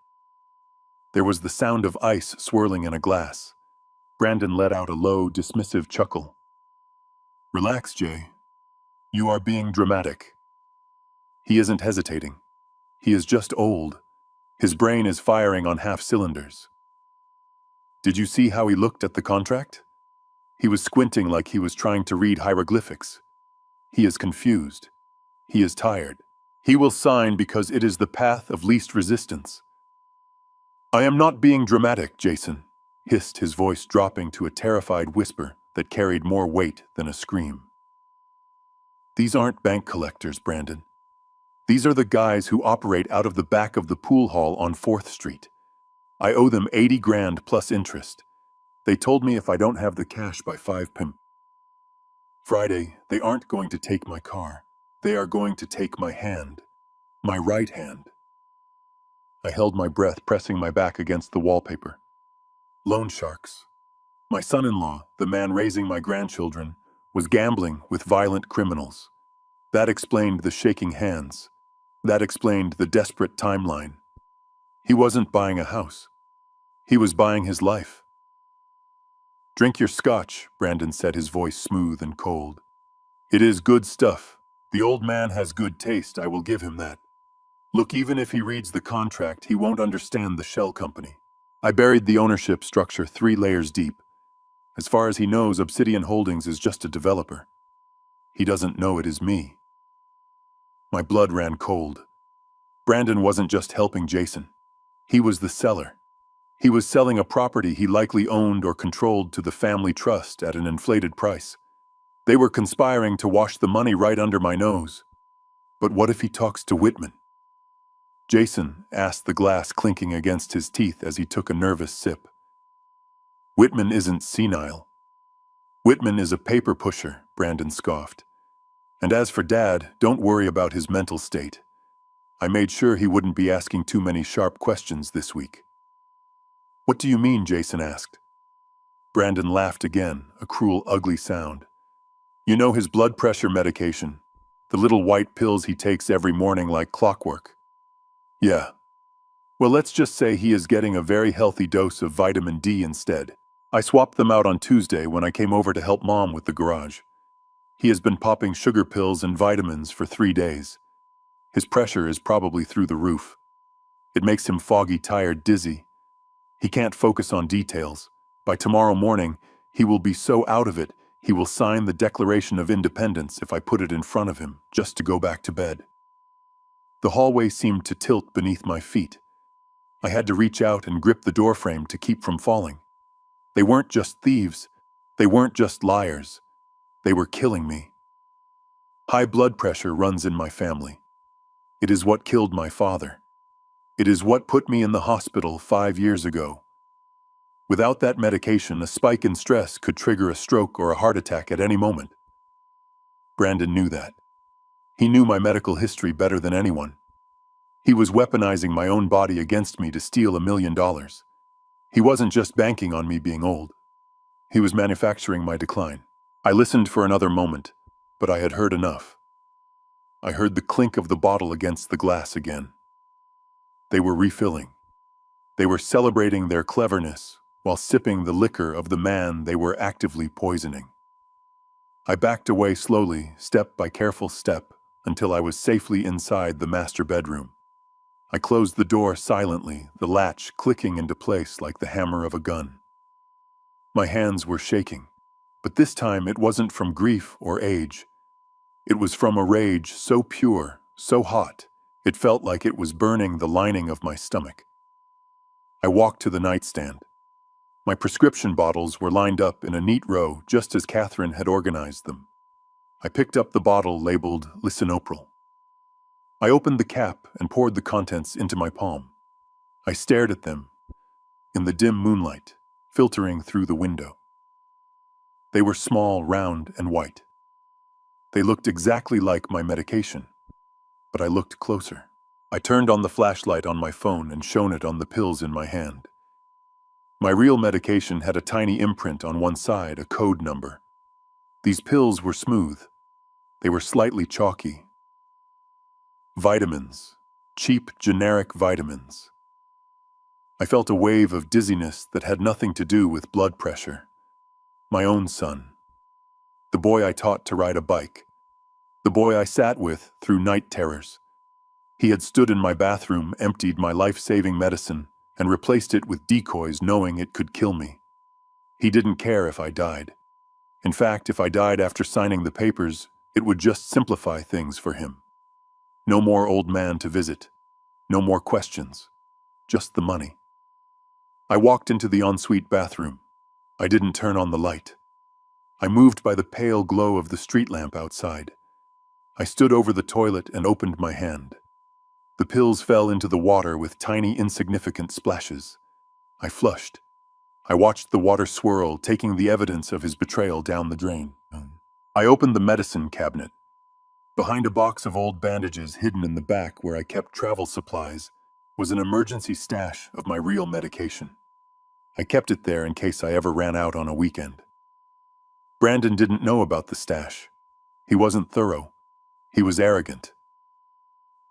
There was the sound of ice swirling in a glass. Brandon let out a low, dismissive chuckle. Relax, Jay. You are being dramatic. He isn't hesitating. He is just old. His brain is firing on half cylinders. Did you see how he looked at the contract? He was squinting like he was trying to read hieroglyphics. He is confused. He is tired. He will sign because it is the path of least resistance. I am not being dramatic, Jason, hissed, his voice dropping to a terrified whisper that carried more weight than a scream. These aren't bank collectors, Brandon. These are the guys who operate out of the back of the pool hall on 4th Street. I owe them 80 grand plus interest. They told me if I don't have the cash by 5 p.m. Friday, they aren't going to take my car. They are going to take my hand. My right hand. I held my breath, pressing my back against the wallpaper. Loan sharks. My son-in-law, the man raising my grandchildren, was gambling with violent criminals. That explained the shaking hands. That explained the desperate timeline. He wasn't buying a house. He was buying his life. Drink your scotch, Brandon said, his voice smooth and cold. It is good stuff. The old man has good taste, I will give him that. Look, even if he reads the contract, he won't understand the shell company. I buried the ownership structure 3 layers deep. As far as he knows, Obsidian Holdings is just a developer. He doesn't know it is me. My blood ran cold. Brandon wasn't just helping Jason. He was the seller. He was selling a property he likely owned or controlled to the family trust at an inflated price. They were conspiring to wash the money right under my nose. But what if he talks to Whitman? Jason asked, the glass clinking against his teeth as he took a nervous sip. Whitman isn't senile. Whitman is a paper pusher, Brandon scoffed. And as for Dad, don't worry about his mental state. I made sure he wouldn't be asking too many sharp questions this week. What do you mean? Jason asked. Brandon laughed again, a cruel, ugly sound. You know his blood pressure medication, the little white pills he takes every morning like clockwork. Yeah. Well, let's just say he is getting a very healthy dose of vitamin D instead. I swapped them out on Tuesday when I came over to help Mom with the garage. He has been popping sugar pills and vitamins for 3 days. His pressure is probably through the roof. It makes him foggy, tired, dizzy. He can't focus on details. By tomorrow morning, he will be so out of it, he will sign the Declaration of Independence if I put it in front of him, just to go back to bed. The hallway seemed to tilt beneath my feet. I had to reach out and grip the doorframe to keep from falling. They weren't just thieves. They weren't just liars. They were killing me. High blood pressure runs in my family. It is what killed my father. It is what put me in the hospital 5 years ago. Without that medication, a spike in stress could trigger a stroke or a heart attack at any moment. Brandon knew that. He knew my medical history better than anyone. He was weaponizing my own body against me to steal $1 million. He wasn't just banking on me being old. He was manufacturing my decline. I listened for another moment, but I had heard enough. I heard the clink of the bottle against the glass again. They were refilling. They were celebrating their cleverness while sipping the liquor of the man they were actively poisoning. I backed away slowly, step by careful step, until I was safely inside the master bedroom. I closed the door silently, the latch clicking into place like the hammer of a gun. My hands were shaking, but this time it wasn't from grief or age. It was from a rage so pure, so hot, it felt like it was burning the lining of my stomach. I walked to the nightstand. My prescription bottles were lined up in a neat row just as Catherine had organized them. I picked up the bottle labeled lisinopril. I opened the cap and poured the contents into my palm. I stared at them in the dim moonlight, filtering through the window. They were small, round, and white. They looked exactly like my medication, but I looked closer. I turned on the flashlight on my phone and shone it on the pills in my hand. My real medication had a tiny imprint on one side, a code number. These pills were smooth. They were slightly chalky. Vitamins. Cheap, generic vitamins. I felt a wave of dizziness that had nothing to do with blood pressure. My own son. The boy I taught to ride a bike. The boy I sat with through night terrors. He had stood in my bathroom, emptied my life-saving medicine, and replaced it with decoys knowing it could kill me. He didn't care if I died. In fact, if I died after signing the papers, it would just simplify things for him. No more old man to visit. No more questions. Just the money. I walked into the ensuite bathroom. I didn't turn on the light. I moved by the pale glow of the street lamp outside. I stood over the toilet and opened my hand. The pills fell into the water with tiny, insignificant splashes. I flushed. I watched the water swirl, taking the evidence of his betrayal down the drain. I opened the medicine cabinet. Behind a box of old bandages hidden in the back where I kept travel supplies was an emergency stash of my real medication. I kept it there in case I ever ran out on a weekend. Brandon didn't know about the stash. He wasn't thorough. He was arrogant.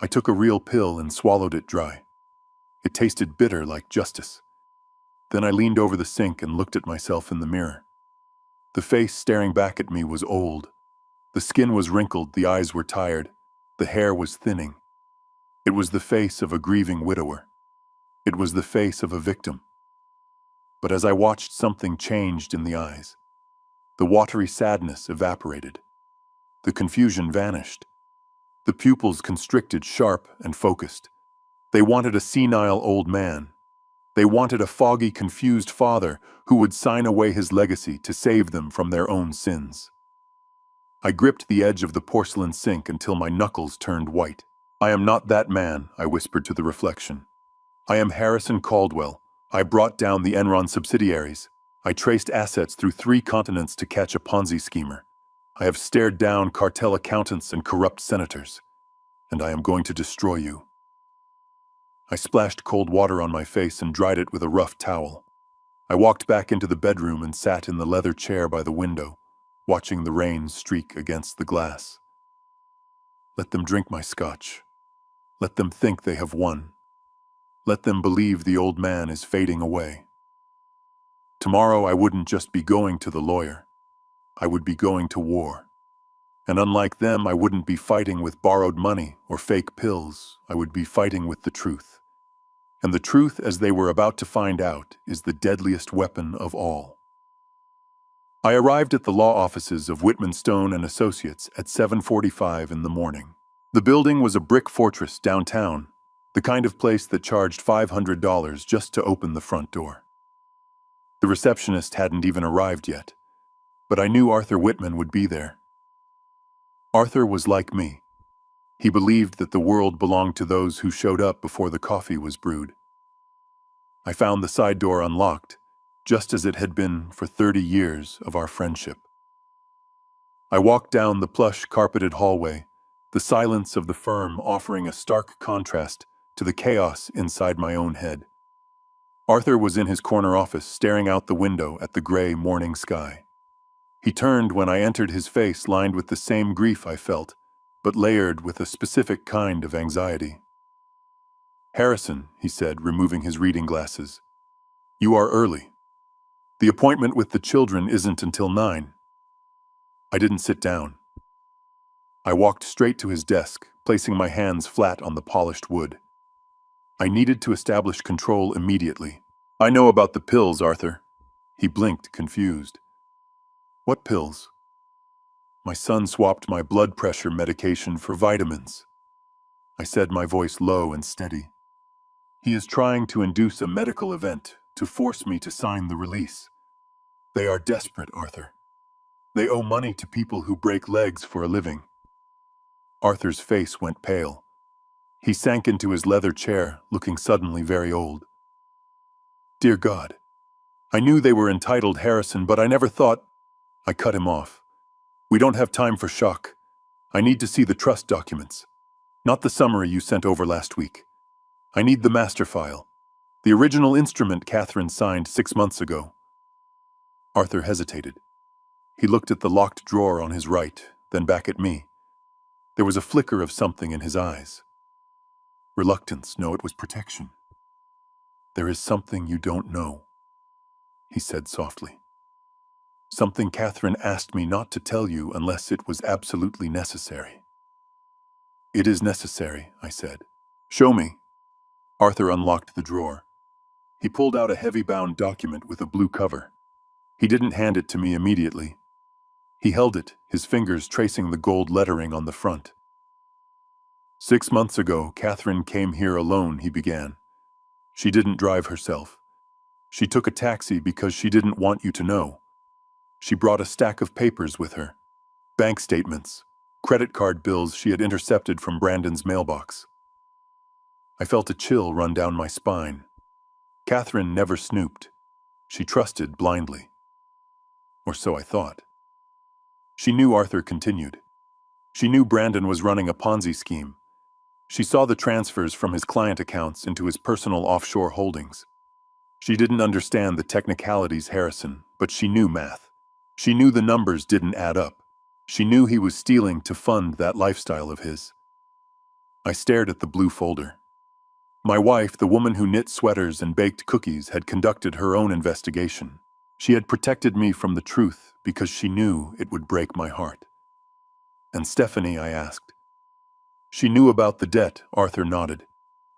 I took a real pill and swallowed it dry. It tasted bitter like justice. Then I leaned over the sink and looked at myself in the mirror. The face staring back at me was old. The skin was wrinkled, the eyes were tired, the hair was thinning. It was the face of a grieving widower. It was the face of a victim. But as I watched, something changed in the eyes. The watery sadness evaporated. The confusion vanished. The pupils constricted, sharp and focused. They wanted a senile old man. They wanted a foggy, confused father who would sign away his legacy to save them from their own sins. I gripped the edge of the porcelain sink until my knuckles turned white. "I am not that man," I whispered to the reflection. "I am Harrison Caldwell. I brought down the Enron subsidiaries. I traced assets through 3 continents to catch a Ponzi schemer. I have stared down cartel accountants and corrupt senators. And I am going to destroy you." I splashed cold water on my face and dried it with a rough towel. I walked back into the bedroom and sat in the leather chair by the window, watching the rain streak against the glass. Let them drink my scotch. Let them think they have won. Let them believe the old man is fading away. Tomorrow I wouldn't just be going to the lawyer. I would be going to war. And unlike them, I wouldn't be fighting with borrowed money or fake pills. I would be fighting with the truth. And the truth, as they were about to find out, is the deadliest weapon of all. I arrived at the law offices of Whitman Stone and Associates at 7:45 in the morning. The building was a brick fortress downtown, the kind of place that charged $500 just to open the front door. The receptionist hadn't even arrived yet, but I knew Arthur Whitman would be there. Arthur was like me. He believed that the world belonged to those who showed up before the coffee was brewed. I found the side door unlocked, just as it had been for 30 years of our friendship. I walked down the plush, carpeted hallway, the silence of the firm offering a stark contrast to the chaos inside my own head. Arthur was in his corner office, staring out the window at the gray morning sky. He turned when I entered, his face lined with the same grief I felt, but layered with a specific kind of anxiety. Harrison, he said, removing his reading glasses. You are early. The appointment with the children isn't until 9. I didn't sit down. I walked straight to his desk, placing my hands flat on the polished wood. I needed to establish control immediately. I know about the pills, Arthur. He blinked, confused. What pills? My son swapped my blood pressure medication for vitamins. I said, my voice low and steady. He is trying to induce a medical event to force me to sign the release. They are desperate, Arthur. They owe money to people who break legs for a living. Arthur's face went pale. He sank into his leather chair, looking suddenly very old. Dear God, I knew they were entitled, Harrison, but I never thought... I cut him off. We don't have time for shock. I need to see the trust documents, not the summary you sent over last week. I need the master file, the original instrument Catherine signed 6 months ago. Arthur hesitated. He looked at the locked drawer on his right, then back at me. There was a flicker of something in his eyes. Reluctance, no, it was protection. There is something you don't know, he said softly. Something Catherine asked me not to tell you unless it was absolutely necessary. It is necessary, I said. Show me. Arthur unlocked the drawer. He pulled out a heavy-bound document with a blue cover. He didn't hand it to me immediately. He held it, his fingers tracing the gold lettering on the front. 6 months ago, Catherine came here alone, he began. She didn't drive herself. She took a taxi because she didn't want you to know. She brought a stack of papers with her. Bank statements, credit card bills she had intercepted from Brandon's mailbox. I felt a chill run down my spine. Catherine never snooped. She trusted blindly. Or so I thought. She knew, Arthur continued. She knew Brandon was running a Ponzi scheme. She saw the transfers from his client accounts into his personal offshore holdings. She didn't understand the technicalities, Harrison, but she knew math. She knew the numbers didn't add up. She knew he was stealing to fund that lifestyle of his. I stared at the blue folder. My wife, the woman who knit sweaters and baked cookies, had conducted her own investigation. She had protected me from the truth because she knew it would break my heart. And Stephanie, I asked. She knew about the debt, Arthur nodded.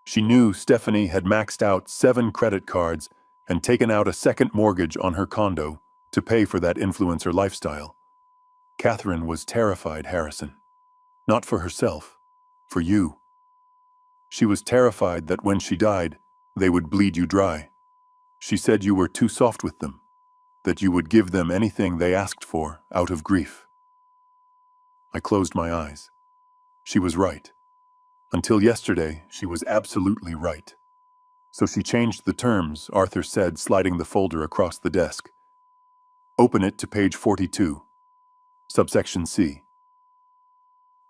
She knew Stephanie had maxed out 7 credit cards and taken out a second mortgage on her condo to pay for that influencer lifestyle. Catherine was terrified, Harrison. Not for herself, for you. She was terrified that when she died, they would bleed you dry. She said you were too soft with them, that you would give them anything they asked for out of grief. I closed my eyes. She was right. Until yesterday, she was absolutely right. So she changed the terms, Arthur said, sliding the folder across the desk. Open it to page 42, subsection C.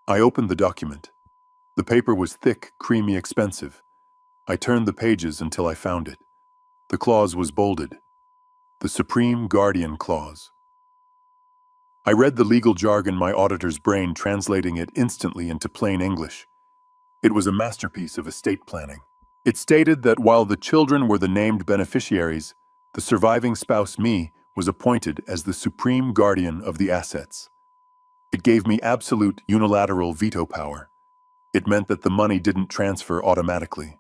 I opened the document. The paper was thick, creamy, expensive. I turned the pages until I found it. The clause was bolded. The Supreme Guardian Clause. I read the legal jargon, my auditor's brain translating it instantly into plain English. It was a masterpiece of estate planning. It stated that while the children were the named beneficiaries, the surviving spouse, me, was appointed as the supreme guardian of the assets. It gave me absolute unilateral veto power. It meant that the money didn't transfer automatically.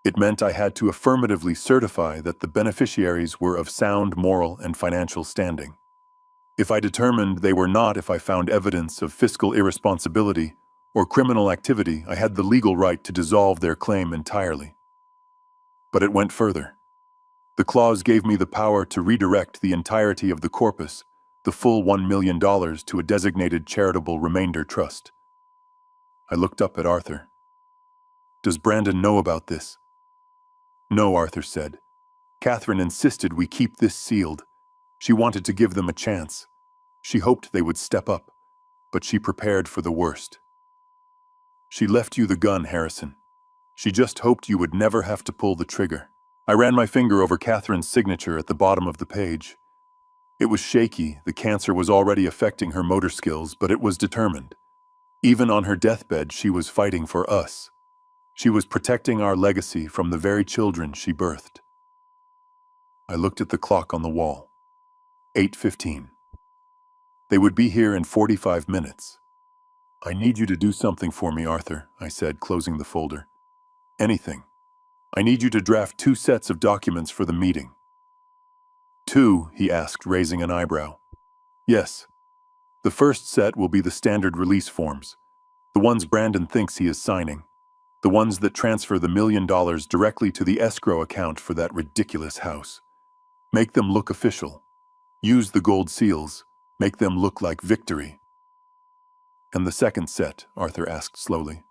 It meant I had to affirmatively certify that the beneficiaries were of sound moral and financial standing. If I determined they were not, if I found evidence of fiscal irresponsibility or criminal activity, I had the legal right to dissolve their claim entirely. But it went further. The clause gave me the power to redirect the entirety of the corpus, the full $1 million, to a designated charitable remainder trust. I looked up at Arthur. Does Brandon know about this? No, Arthur said. Catherine insisted we keep this sealed. She wanted to give them a chance. She hoped they would step up, but she prepared for the worst. She left you the gun, Harrison. She just hoped you would never have to pull the trigger. I ran my finger over Catherine's signature at the bottom of the page. It was shaky, the cancer was already affecting her motor skills, but it was determined. Even on her deathbed, she was fighting for us. She was protecting our legacy from the very children she birthed. I looked at the clock on the wall. 8:15. They would be here in 45 minutes. I need you to do something for me, Arthur, I said, closing the folder. Anything. I need you to draft 2 sets of documents for the meeting. 2, he asked, raising an eyebrow. Yes. The first set will be the standard release forms, the ones Brandon thinks he is signing, the ones that transfer the $1 million directly to the escrow account for that ridiculous house. Make them look official. Use the gold seals. Make them look like victory. And the second set, Arthur asked slowly.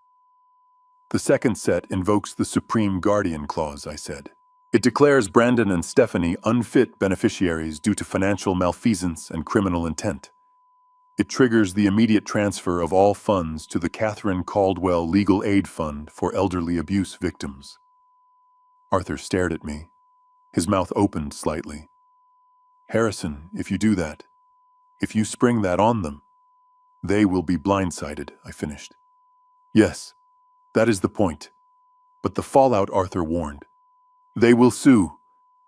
The second set invokes the Supreme Guardian Clause, I said. It declares Brandon and Stephanie unfit beneficiaries due to financial malfeasance and criminal intent. It triggers the immediate transfer of all funds to the Catherine Caldwell Legal Aid Fund for elderly abuse victims. Arthur stared at me. His mouth opened slightly. Harrison, if you do that, if you spring that on them, they will be blindsided, I finished. Yes, that is the point. But the fallout, Arthur warned. They will sue.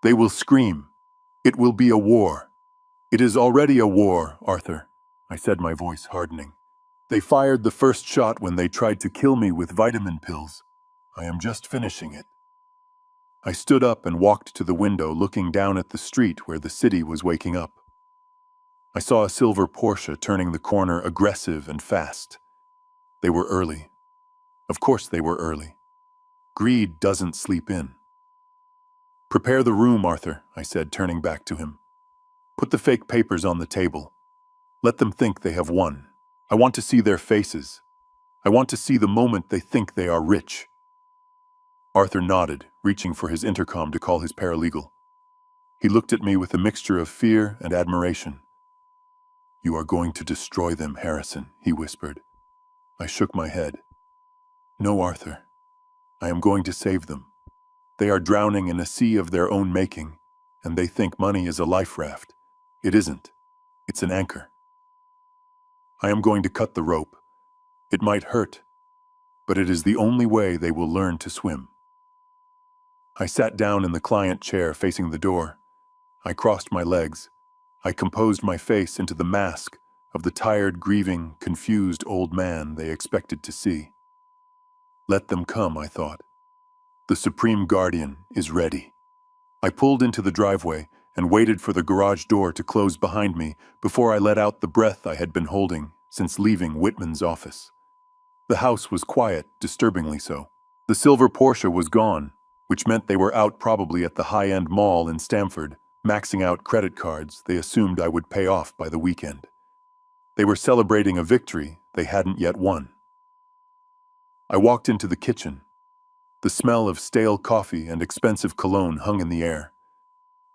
They will scream. It will be a war. It is already a war, Arthur, I said, my voice hardening. They fired the first shot when they tried to kill me with vitamin pills. I am just finishing it. I stood up and walked to the window, looking down at the street where the city was waking up. I saw a silver Porsche turning the corner, aggressive and fast. They were early. Of course they were early. Greed doesn't sleep in. Prepare the room, Arthur, I said, turning back to him. Put the fake papers on the table. Let them think they have won. I want to see their faces. I want to see the moment they think they are rich. Arthur nodded, reaching for his intercom to call his paralegal. He looked at me with a mixture of fear and admiration. You are going to destroy them, Harrison, he whispered. I shook my head. No, Arthur. I am going to save them. They are drowning in a sea of their own making, and they think money is a life raft. It isn't. It's an anchor. I am going to cut the rope. It might hurt, but it is the only way they will learn to swim. I sat down in the client chair facing the door. I crossed my legs. I composed my face into the mask of the tired, grieving, confused old man they expected to see. Let them come, I thought. The Supreme Guardian is ready. I pulled into the driveway and waited for the garage door to close behind me before I let out the breath I had been holding since leaving Whitman's office. The house was quiet, disturbingly so. The silver Porsche was gone, which meant they were out probably at the high-end mall in Stamford, maxing out credit cards they assumed I would pay off by the weekend. They were celebrating a victory they hadn't yet won. I walked into the kitchen. The smell of stale coffee and expensive cologne hung in the air.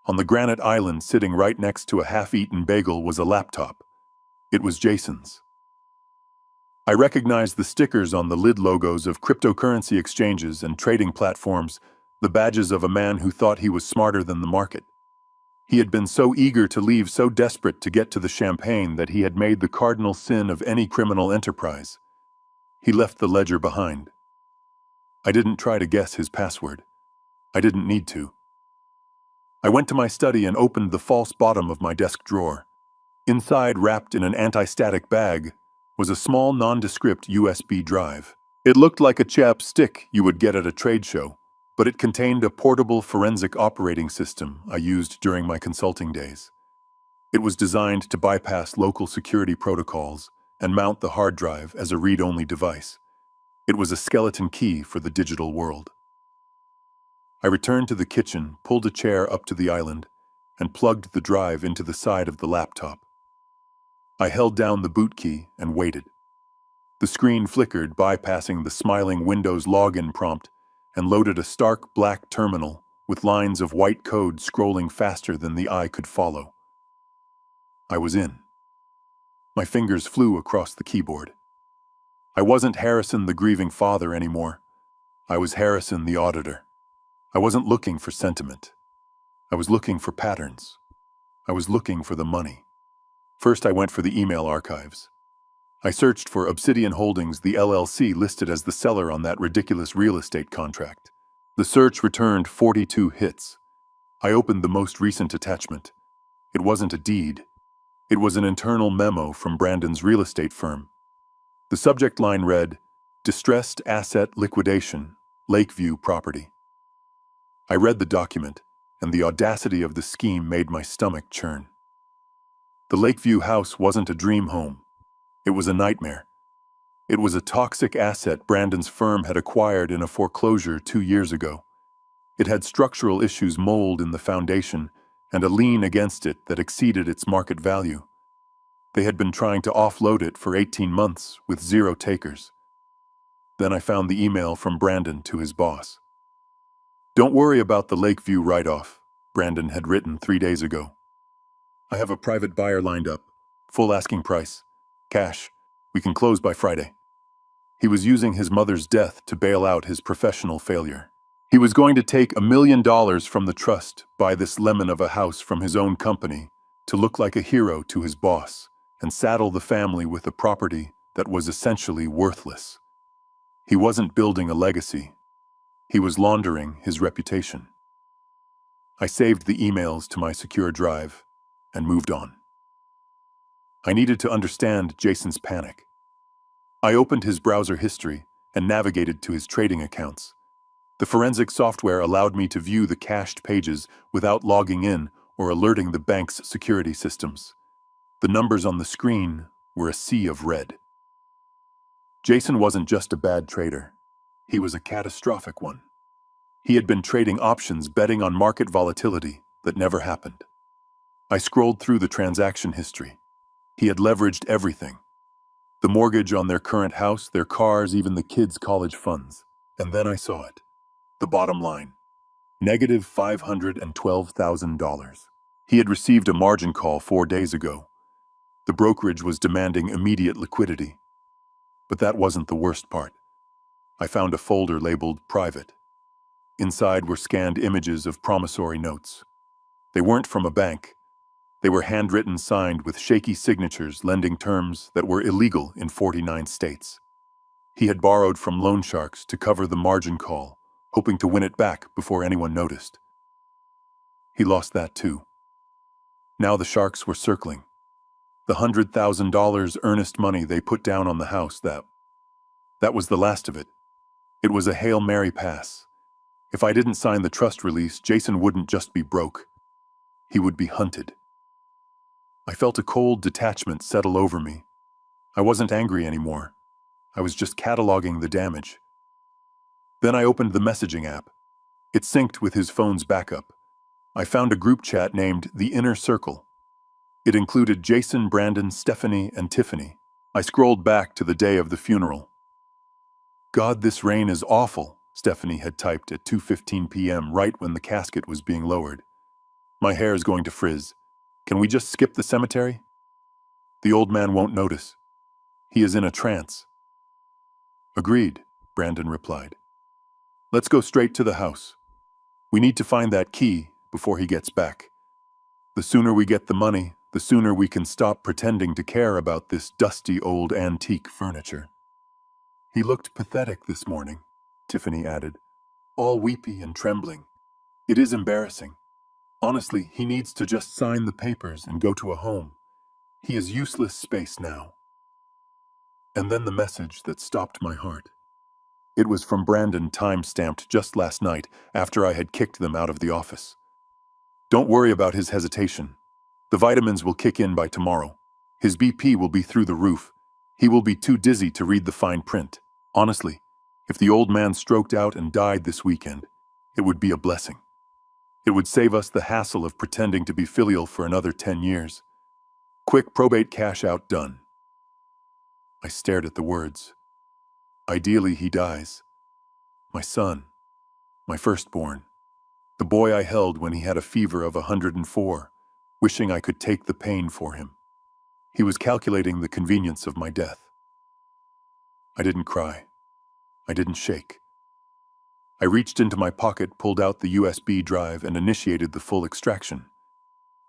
On the granite island sitting right next to a half-eaten bagel was a laptop. It was Jason's. I recognized the stickers on the lid logos of cryptocurrency exchanges and trading platforms, the badges of a man who thought he was smarter than the market. He had been so eager to leave, so desperate to get to the champagne, that he had made the cardinal sin of any criminal enterprise. He left the ledger behind. I didn't try to guess his password. I didn't need to. I went to my study and opened the false bottom of my desk drawer. Inside, wrapped in an anti-static bag, was a small nondescript USB drive. It looked like a chapstick you would get at a trade show, but it contained a portable forensic operating system I used during my consulting days. It was designed to bypass local security protocols and mount the hard drive as a read-only device. It was a skeleton key for the digital world. I returned to the kitchen, pulled a chair up to the island, and plugged the drive into the side of the laptop. I held down the boot key and waited. The screen flickered, bypassing the smiling Windows login prompt, and loaded a stark black terminal with lines of white code scrolling faster than the eye could follow. I was in. My fingers flew across the keyboard. I wasn't Harrison the grieving father anymore. I was Harrison the auditor. I wasn't looking for sentiment. I was looking for patterns. I was looking for the money. First, I went for the email archives. I searched for Obsidian Holdings, the LLC listed as the seller on that ridiculous real estate contract. The search returned 42 hits. I opened the most recent attachment. It wasn't a deed. It was an internal memo from Brandon's real estate firm. The subject line read, "Distressed Asset Liquidation, Lakeview Property." I read the document, and the audacity of the scheme made my stomach churn. The Lakeview house wasn't a dream home. It was a nightmare. It was a toxic asset Brandon's firm had acquired in a foreclosure 2 years ago. It had structural issues, mold in the foundation, and a lien against it that exceeded its market value. They had been trying to offload it for 18 months with zero takers. Then I found the email from Brandon to his boss. "Don't worry about the Lakeview write-off," Brandon had written 3 days ago. "I have a private buyer lined up. Full asking price. Cash. We can close by Friday." He was using his mother's death to bail out his professional failure. He was going to take $1 million from the trust, buy this lemon of a house from his own company, to look like a hero to his boss, and saddle the family with a property that was essentially worthless. He wasn't building a legacy. He was laundering his reputation. I saved the emails to my secure drive and moved on. I needed to understand Jason's panic. I opened his browser history and navigated to his trading accounts. The forensic software allowed me to view the cached pages without logging in or alerting the bank's security systems. The numbers on the screen were a sea of red. Jason wasn't just a bad trader. He was a catastrophic one. He had been trading options, betting on market volatility that never happened. I scrolled through the transaction history. He had leveraged everything. The mortgage on their current house, their cars, even the kids' college funds. And then I saw it. The bottom line. Negative $512,000. He had received a margin call 4 days ago. The brokerage was demanding immediate liquidity. But that wasn't the worst part. I found a folder labeled Private. Inside were scanned images of promissory notes. They weren't from a bank. They were handwritten, signed with shaky signatures, lending terms that were illegal in 49 states. He had borrowed from loan sharks to cover the margin call, hoping to win it back before anyone noticed. He lost that too. Now the sharks were circling. The $100,000 earnest money they put down on the house, that was the last of it. It was a Hail Mary pass. If I didn't sign the trust release, Jason wouldn't just be broke. He would be hunted. I felt a cold detachment settle over me. I wasn't angry anymore. I was just cataloging the damage. Then I opened the messaging app. It synced with his phone's backup. I found a group chat named The Inner Circle. It included Jason, Brandon, Stephanie, and Tiffany. I scrolled back to the day of the funeral. "God, this rain is awful," Stephanie had typed at 2:15 p.m., right when the casket was being lowered. "My hair is going to frizz. Can we just skip the cemetery? The old man won't notice. He is in a trance." "Agreed," Brandon replied. "Let's go straight to the house. We need to find that key before he gets back. The sooner we get the money, the sooner we can stop pretending to care about this dusty old antique furniture." "He looked pathetic this morning," Tiffany added, all weepy and trembling. "It is embarrassing. Honestly, he needs to just sign the papers and go to a home. He is useless space now." And then the message that stopped my heart. It was from Brandon, time-stamped just last night after I had kicked them out of the office. "Don't worry about his hesitation. The vitamins will kick in by tomorrow. His BP will be through the roof. He will be too dizzy to read the fine print. Honestly, if the old man stroked out and died this weekend, it would be a blessing. It would save us the hassle of pretending to be filial for another 10 years. Quick probate cash out done." I stared at the words. Ideally, he dies. My son, my firstborn, the boy I held when he had a fever of 104, wishing I could take the pain for him. He was calculating the convenience of my death. I didn't cry. I didn't shake. I reached into my pocket, pulled out the USB drive, and initiated the full extraction.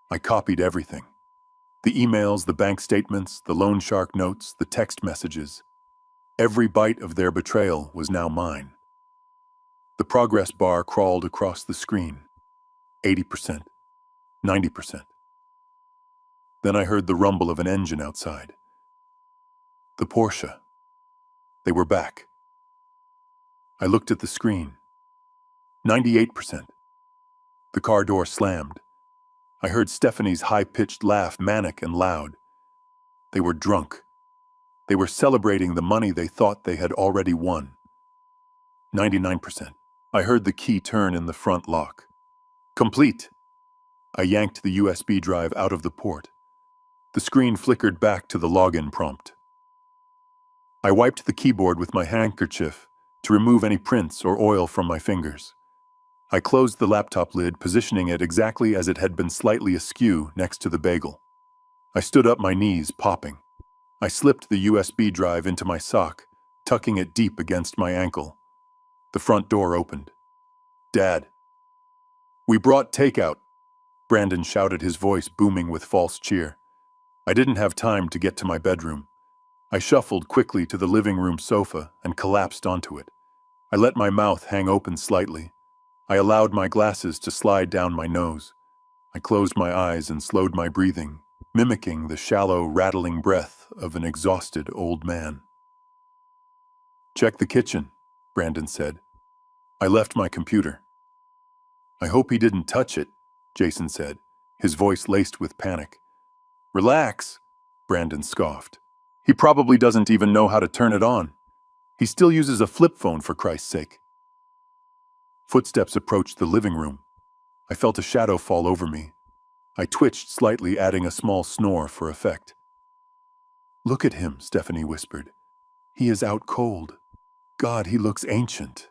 I copied everything. The emails, the bank statements, the loan shark notes, the text messages. Every byte of their betrayal was now mine. The progress bar crawled across the screen. 80%, 90%. Then I heard the rumble of an engine outside. The Porsche. They were back. I looked at the screen. 98%. The car door slammed. I heard Stephanie's high-pitched laugh, manic and loud. They were drunk. They were celebrating the money they thought they had already won. 99%. I heard the key turn in the front lock. Complete. I yanked the USB drive out of the port. The screen flickered back to the login prompt. I wiped the keyboard with my handkerchief to remove any prints or oil from my fingers. I closed the laptop lid, positioning it exactly as it had been slightly askew next to the bagel. I stood up, my knees popping. I slipped the USB drive into my sock, tucking it deep against my ankle. The front door opened. "Dad." "We brought takeout," Brandon shouted, his voice booming with false cheer. I didn't have time to get to my bedroom. I shuffled quickly to the living room sofa and collapsed onto it. I let my mouth hang open slightly. I allowed my glasses to slide down my nose. I closed my eyes and slowed my breathing, mimicking the shallow, rattling breath of an exhausted old man. "Check the kitchen," Brandon said. I left my computer. "I hope he didn't touch it," Jason said, his voice laced with panic. "Relax," Brandon scoffed. "He probably doesn't even know how to turn it on. He still uses a flip phone, for Christ's sake." Footsteps approached the living room. I felt a shadow fall over me. I twitched slightly, adding a small snore for effect. "Look at him," Stephanie whispered. "He is out cold. God, he looks ancient."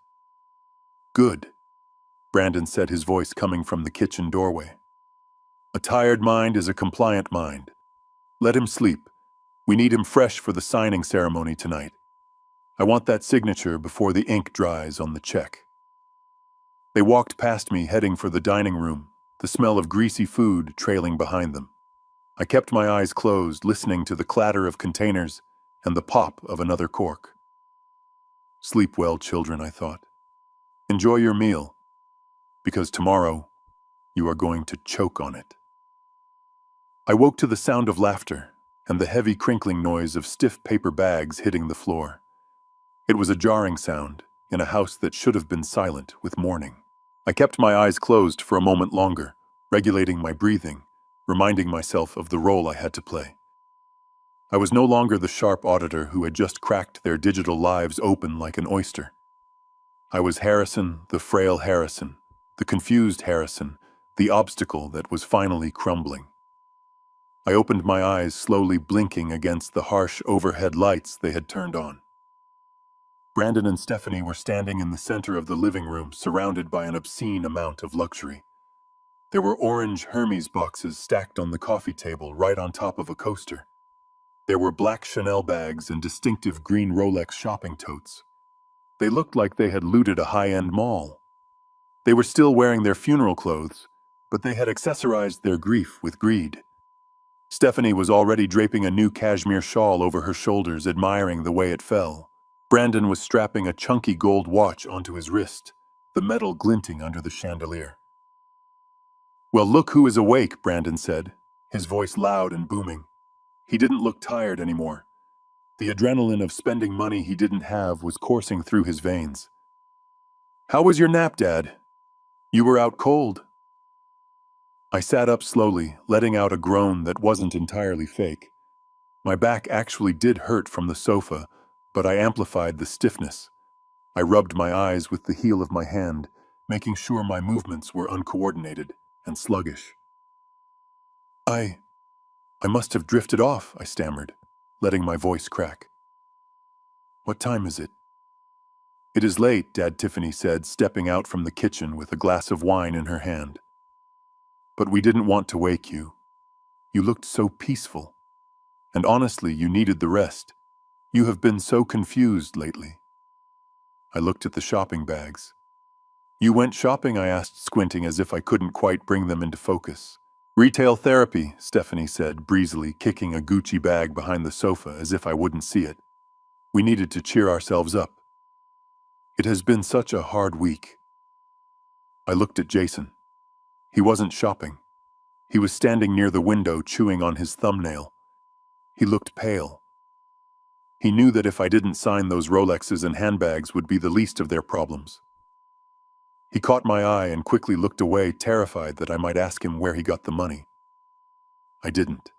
"Good," Brandon said, his voice coming from the kitchen doorway. "A tired mind is a compliant mind. Let him sleep. We need him fresh for the signing ceremony tonight. I want that signature before the ink dries on the check." They walked past me, heading for the dining room, the smell of greasy food trailing behind them. I kept my eyes closed, listening to the clatter of containers and the pop of another cork. "Sleep well, children," I thought. "Enjoy your meal, because tomorrow you are going to choke on it." I woke to the sound of laughter and the heavy crinkling noise of stiff paper bags hitting the floor. It was a jarring sound in a house that should have been silent with mourning. I kept my eyes closed for a moment longer, regulating my breathing, reminding myself of the role I had to play. I was no longer the sharp auditor who had just cracked their digital lives open like an oyster. I was Harrison, the frail Harrison, the confused Harrison, the obstacle that was finally crumbling. I opened my eyes, slowly blinking against the harsh overhead lights they had turned on. Brandon and Stephanie were standing in the center of the living room, surrounded by an obscene amount of luxury. There were orange Hermes boxes stacked on the coffee table right on top of a coaster. There were black Chanel bags and distinctive green Rolex shopping totes. They looked like they had looted a high-end mall. They were still wearing their funeral clothes, but they had accessorized their grief with greed. Stephanie was already draping a new cashmere shawl over her shoulders, admiring the way it fell. Brandon was strapping a chunky gold watch onto his wrist, the metal glinting under the chandelier. "Well, look who is awake," Brandon said, his voice loud and booming. He didn't look tired anymore. The adrenaline of spending money he didn't have was coursing through his veins. "How was your nap, Dad? You were out cold." I sat up slowly, letting out a groan that wasn't entirely fake. My back actually did hurt from the sofa, but I amplified the stiffness. I rubbed my eyes with the heel of my hand, making sure my movements were uncoordinated and sluggish. I must have drifted off," I stammered, letting my voice crack. "What time is it?" "It is late," Dad Tiffany said, stepping out from the kitchen with a glass of wine in her hand. "But we didn't want to wake you. You looked so peaceful. And honestly, you needed the rest. You have been so confused lately." I looked at the shopping bags. "You went shopping?" I asked, squinting as if I couldn't quite bring them into focus. Retail therapy, Stephanie said breezily, kicking a Gucci bag behind the sofa as if I wouldn't see it. We needed to cheer ourselves up. It has been such a hard week. I looked at Jason. He wasn't shopping. He was standing near the window chewing on his thumbnail. He looked pale. He knew that if I didn't sign those Rolexes and handbags would be the least of their problems. He caught my eye and quickly looked away, terrified that I might ask him where he got the money. I didn't.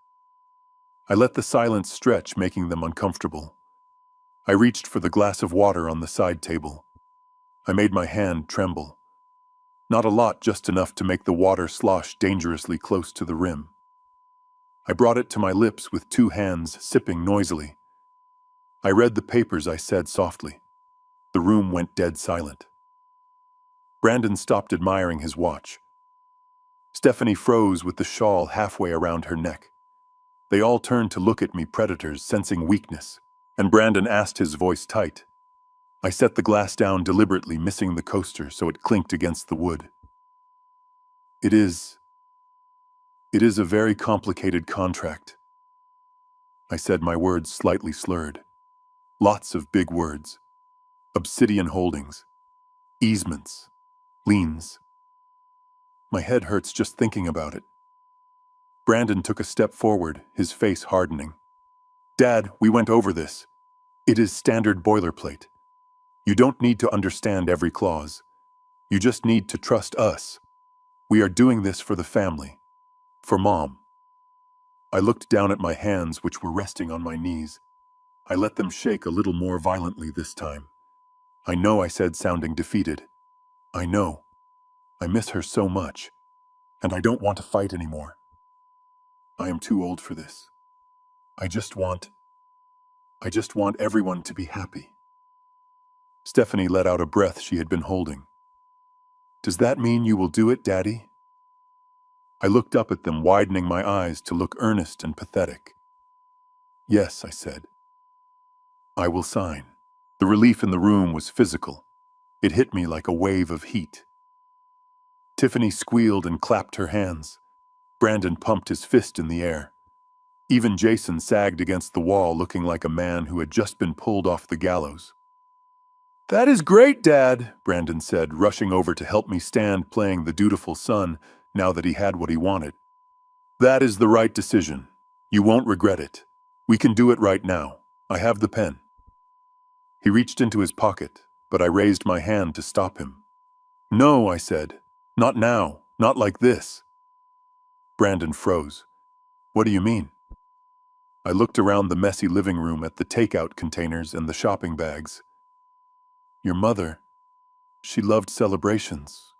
I let the silence stretch, making them uncomfortable. I reached for the glass of water on the side table. I made my hand tremble. Not a lot, just enough to make the water slosh dangerously close to the rim. I brought it to my lips with two hands, sipping noisily. I read the papers, I said softly. The room went dead silent. Brandon stopped admiring his watch. Stephanie froze with the shawl halfway around her neck. They all turned to look at me, predators, sensing weakness, and Brandon asked, his voice tight. I set the glass down deliberately, missing the coaster so it clinked against the wood. It is a very complicated contract. I said, my words slightly slurred. Lots of big words. Obsidian holdings. Easements. Liens. My head hurts just thinking about it. Brandon took a step forward, his face hardening. Dad, we went over this. It is standard boilerplate. You don't need to understand every clause. You just need to trust us. We are doing this for the family. For Mom. I looked down at my hands, which were resting on my knees. I let them shake a little more violently this time. I know, I said, sounding defeated. I know. I miss her so much. And I don't want to fight anymore. I am too old for this. I just want everyone to be happy. Stephanie let out a breath she had been holding. Does that mean you will do it, Daddy? I looked up at them, widening my eyes to look earnest and pathetic. Yes, I said. I will sign. The relief in the room was physical. It hit me like a wave of heat. Tiffany squealed and clapped her hands. Brandon pumped his fist in the air. Even Jason sagged against the wall, looking like a man who had just been pulled off the gallows. That is great, Dad, Brandon said, rushing over to help me stand, playing the dutiful son now that he had what he wanted. That is the right decision. You won't regret it. We can do it right now. I have the pen. He reached into his pocket, but I raised my hand to stop him. No, I said. Not now. Not like this. Brandon froze. What do you mean? I looked around the messy living room at the takeout containers and the shopping bags. Your mother, she loved celebrations,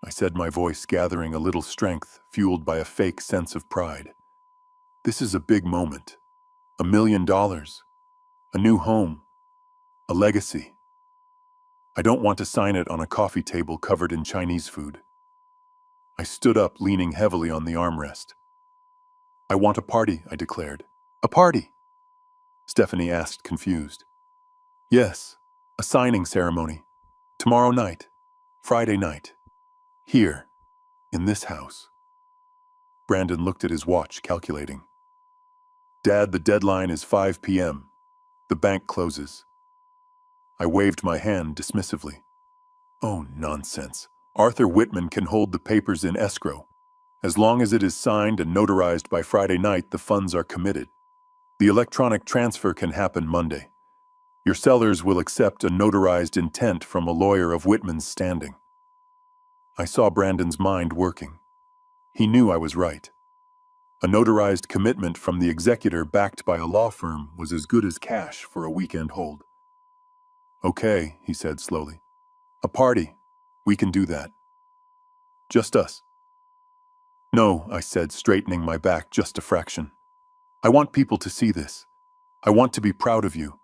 I said, my voice gathering a little strength, fueled by a fake sense of pride. This is a big moment. $1 million. A new home. A legacy. I don't want to sign it on a coffee table covered in Chinese food. I stood up, leaning heavily on the armrest. I want a party, I declared. A party? Stephanie asked, confused. Yes, a signing ceremony. Tomorrow night. Friday night. Here. In this house. Brandon looked at his watch, calculating. Dad, the deadline is 5 p.m. The bank closes. I waved my hand dismissively. Oh, nonsense. Arthur Whitman can hold the papers in escrow. As long as it is signed and notarized by Friday night, the funds are committed. The electronic transfer can happen Monday. Your sellers will accept a notarized intent from a lawyer of Whitman's standing. I saw Brandon's mind working. He knew I was right. A notarized commitment from the executor backed by a law firm was as good as cash for a weekend hold. Okay, he said slowly. A party. We can do that. Just us. No, I said, straightening my back just a fraction. I want people to see this. I want to be proud of you.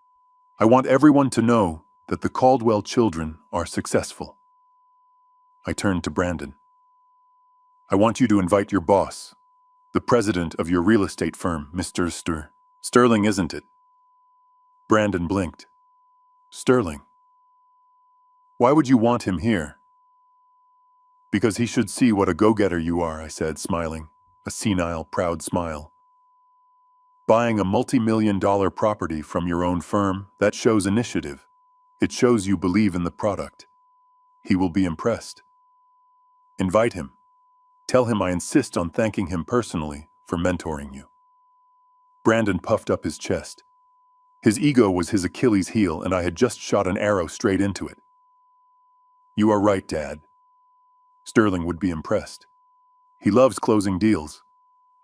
I want everyone to know that the Caldwell children are successful. I turned to Brandon. I want you to invite your boss, the president of your real estate firm, Mr. Sterling, isn't it? Brandon blinked. Sterling. Why would you want him here? Because he should see what a go-getter you are, I said, smiling, a senile, proud smile. Buying a multi-million-dollar property from your own firm, that shows initiative. It shows you believe in the product. He will be impressed. Invite him. Tell him I insist on thanking him personally for mentoring you. Brandon puffed up his chest. His ego was his Achilles heel, and I had just shot an arrow straight into it. You are right, Dad. Sterling would be impressed. He loves closing deals.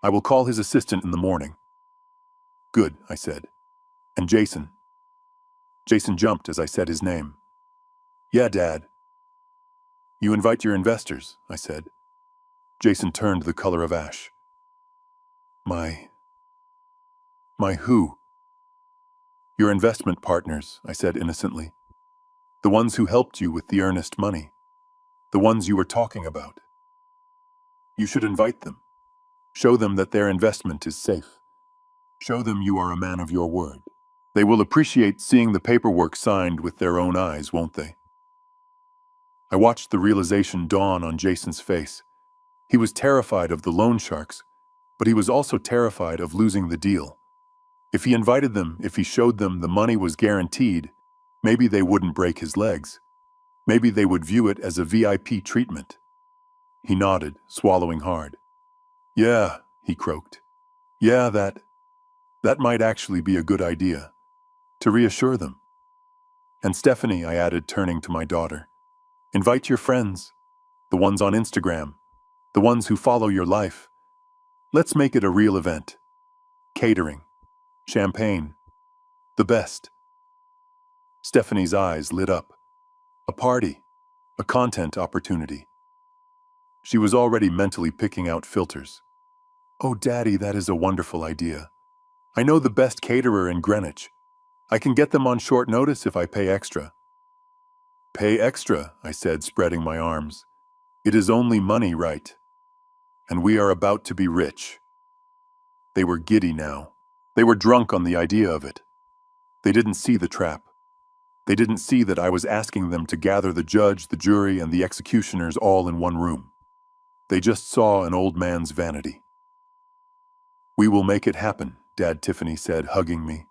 I will call his assistant in the morning. Good, I said. And Jason? Jason jumped as I said his name. Yeah, Dad. You invite your investors, I said. Jason turned the color of ash. My who? Your investment partners, I said innocently. The ones who helped you with the earnest money. The ones you were talking about. You should invite them. Show them that their investment is safe. Show them you are a man of your word. They will appreciate seeing the paperwork signed with their own eyes, won't they? I watched the realization dawn on Jason's face. He was terrified of the loan sharks, but he was also terrified of losing the deal. If he invited them, if he showed them the money was guaranteed, maybe they wouldn't break his legs. Maybe they would view it as a VIP treatment. He nodded, swallowing hard. Yeah, he croaked. Yeah, that might actually be a good idea. To reassure them. And Stephanie, I added, turning to my daughter. Invite your friends. The ones on Instagram. The ones who follow your life. Let's make it a real event. Catering. Champagne. The best. Stephanie's eyes lit up. A party. A content opportunity. She was already mentally picking out filters. Oh, Daddy, that is a wonderful idea. I know the best caterer in Greenwich. I can get them on short notice if I pay extra. Pay extra, I said, spreading my arms. It is only money, right? And we are about to be rich. They were giddy now. They were drunk on the idea of it. They didn't see the trap. They didn't see that I was asking them to gather the judge, the jury, and the executioners all in one room. They just saw an old man's vanity. We will make it happen, Dad, Tiffany said, hugging me.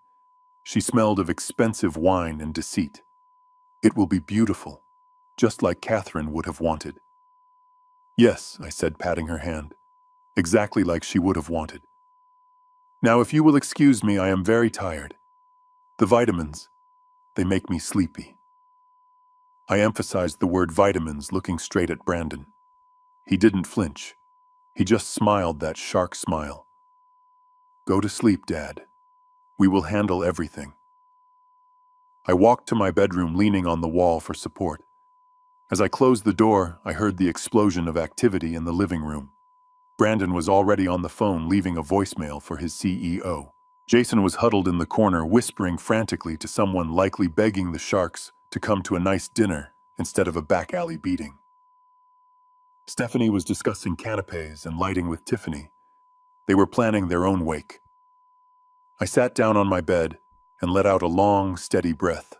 She smelled of expensive wine and deceit. It will be beautiful, just like Catherine would have wanted. Yes, I said, patting her hand. Exactly like she would have wanted. Now, if you will excuse me, I am very tired. The vitamins, they make me sleepy. I emphasized the word vitamins, looking straight at Brandon. He didn't flinch. He just smiled that shark smile. Go to sleep, Dad. We will handle everything. I walked to my bedroom, leaning on the wall for support. As I closed the door, I heard the explosion of activity in the living room. Brandon was already on the phone, leaving a voicemail for his CEO. Jason was huddled in the corner, whispering frantically to someone, likely begging the sharks to come to a nice dinner instead of a back alley beating. Stephanie was discussing canapes and lighting with Tiffany. They were planning their own wake. I sat down on my bed and let out a long, steady breath.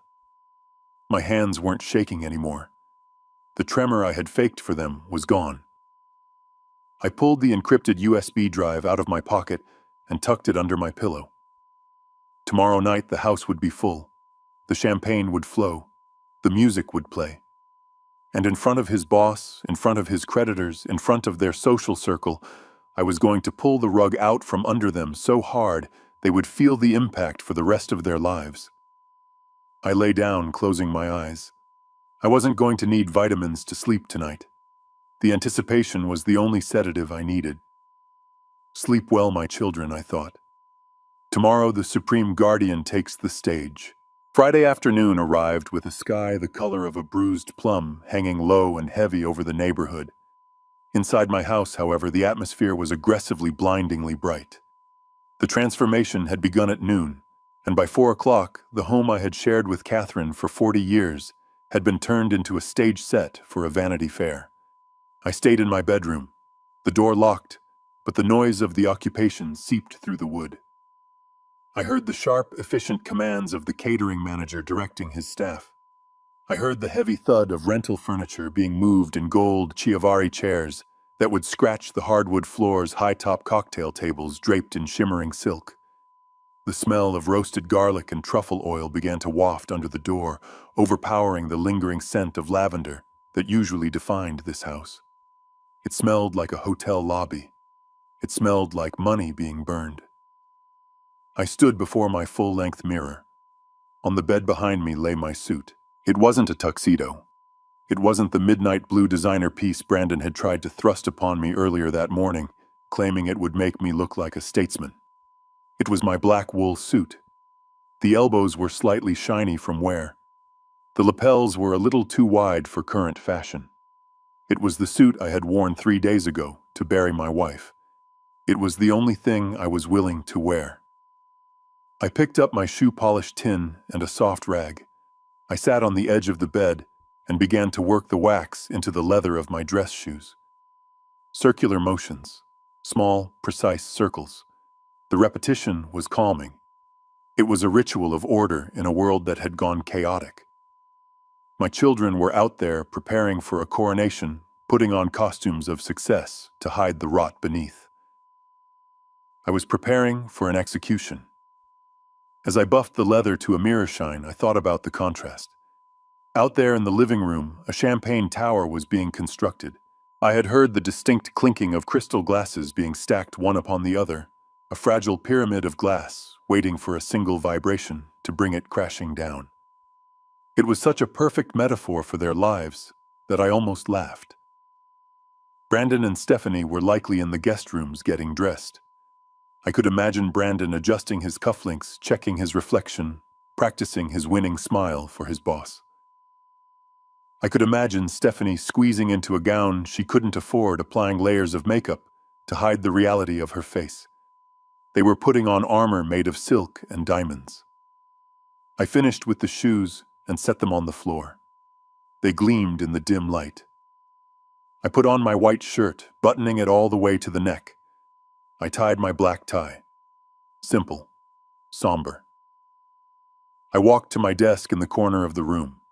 My hands weren't shaking anymore. The tremor I had faked for them was gone. I pulled the encrypted USB drive out of my pocket and tucked it under my pillow. Tomorrow night the house would be full. The champagne would flow. The music would play. And in front of his boss, in front of his creditors, in front of their social circle, I was going to pull the rug out from under them so hard they would feel the impact for the rest of their lives. I lay down, closing my eyes. I wasn't going to need vitamins to sleep tonight. The anticipation was the only sedative I needed. Sleep well, my children, I thought. Tomorrow the Supreme Guardian takes the stage. Friday afternoon arrived with a sky the color of a bruised plum hanging low and heavy over the neighborhood. Inside my house, however, the atmosphere was aggressively, blindingly bright. The transformation had begun at noon, and by 4 o'clock, the home I had shared with Catherine for 40 years had been turned into a stage set for a Vanity Fair. I stayed in my bedroom, the door locked, but the noise of the occupation seeped through the wood. I heard the sharp, efficient commands of the catering manager directing his staff. I heard the heavy thud of rental furniture being moved in gold Chiavari chairs that would scratch the hardwood floor's high-top cocktail tables draped in shimmering silk. The smell of roasted garlic and truffle oil began to waft under the door, overpowering the lingering scent of lavender that usually defined this house. It smelled like a hotel lobby. It smelled like money being burned. I stood before my full-length mirror. On the bed behind me lay my suit. It wasn't a tuxedo. It wasn't the midnight blue designer piece Brandon had tried to thrust upon me earlier that morning, claiming it would make me look like a statesman. It was my black wool suit. The elbows were slightly shiny from wear. The lapels were a little too wide for current fashion. It was the suit I had worn 3 days ago to bury my wife. It was the only thing I was willing to wear. I picked up my shoe-polished tin and a soft rag. I sat on the edge of the bed and began to work the wax into the leather of my dress shoes. Circular motions, small, precise circles. The repetition was calming. It was a ritual of order in a world that had gone chaotic. My children were out there preparing for a coronation, putting on costumes of success to hide the rot beneath. I was preparing for an execution. As I buffed the leather to a mirror shine, I thought about the contrast. Out there in the living room, a champagne tower was being constructed. I had heard the distinct clinking of crystal glasses being stacked one upon the other, a fragile pyramid of glass waiting for a single vibration to bring it crashing down. It was such a perfect metaphor for their lives that I almost laughed. Brandon and Stephanie were likely in the guest rooms getting dressed. I could imagine Brandon adjusting his cufflinks, checking his reflection, practicing his winning smile for his boss. I could imagine Stephanie squeezing into a gown she couldn't afford, applying layers of makeup to hide the reality of her face. They were putting on armor made of silk and diamonds. I finished with the shoes and set them on the floor. They gleamed in the dim light. I put on my white shirt, buttoning it all the way to the neck. I tied my black tie. Simple, somber. I walked to my desk in the corner of the room.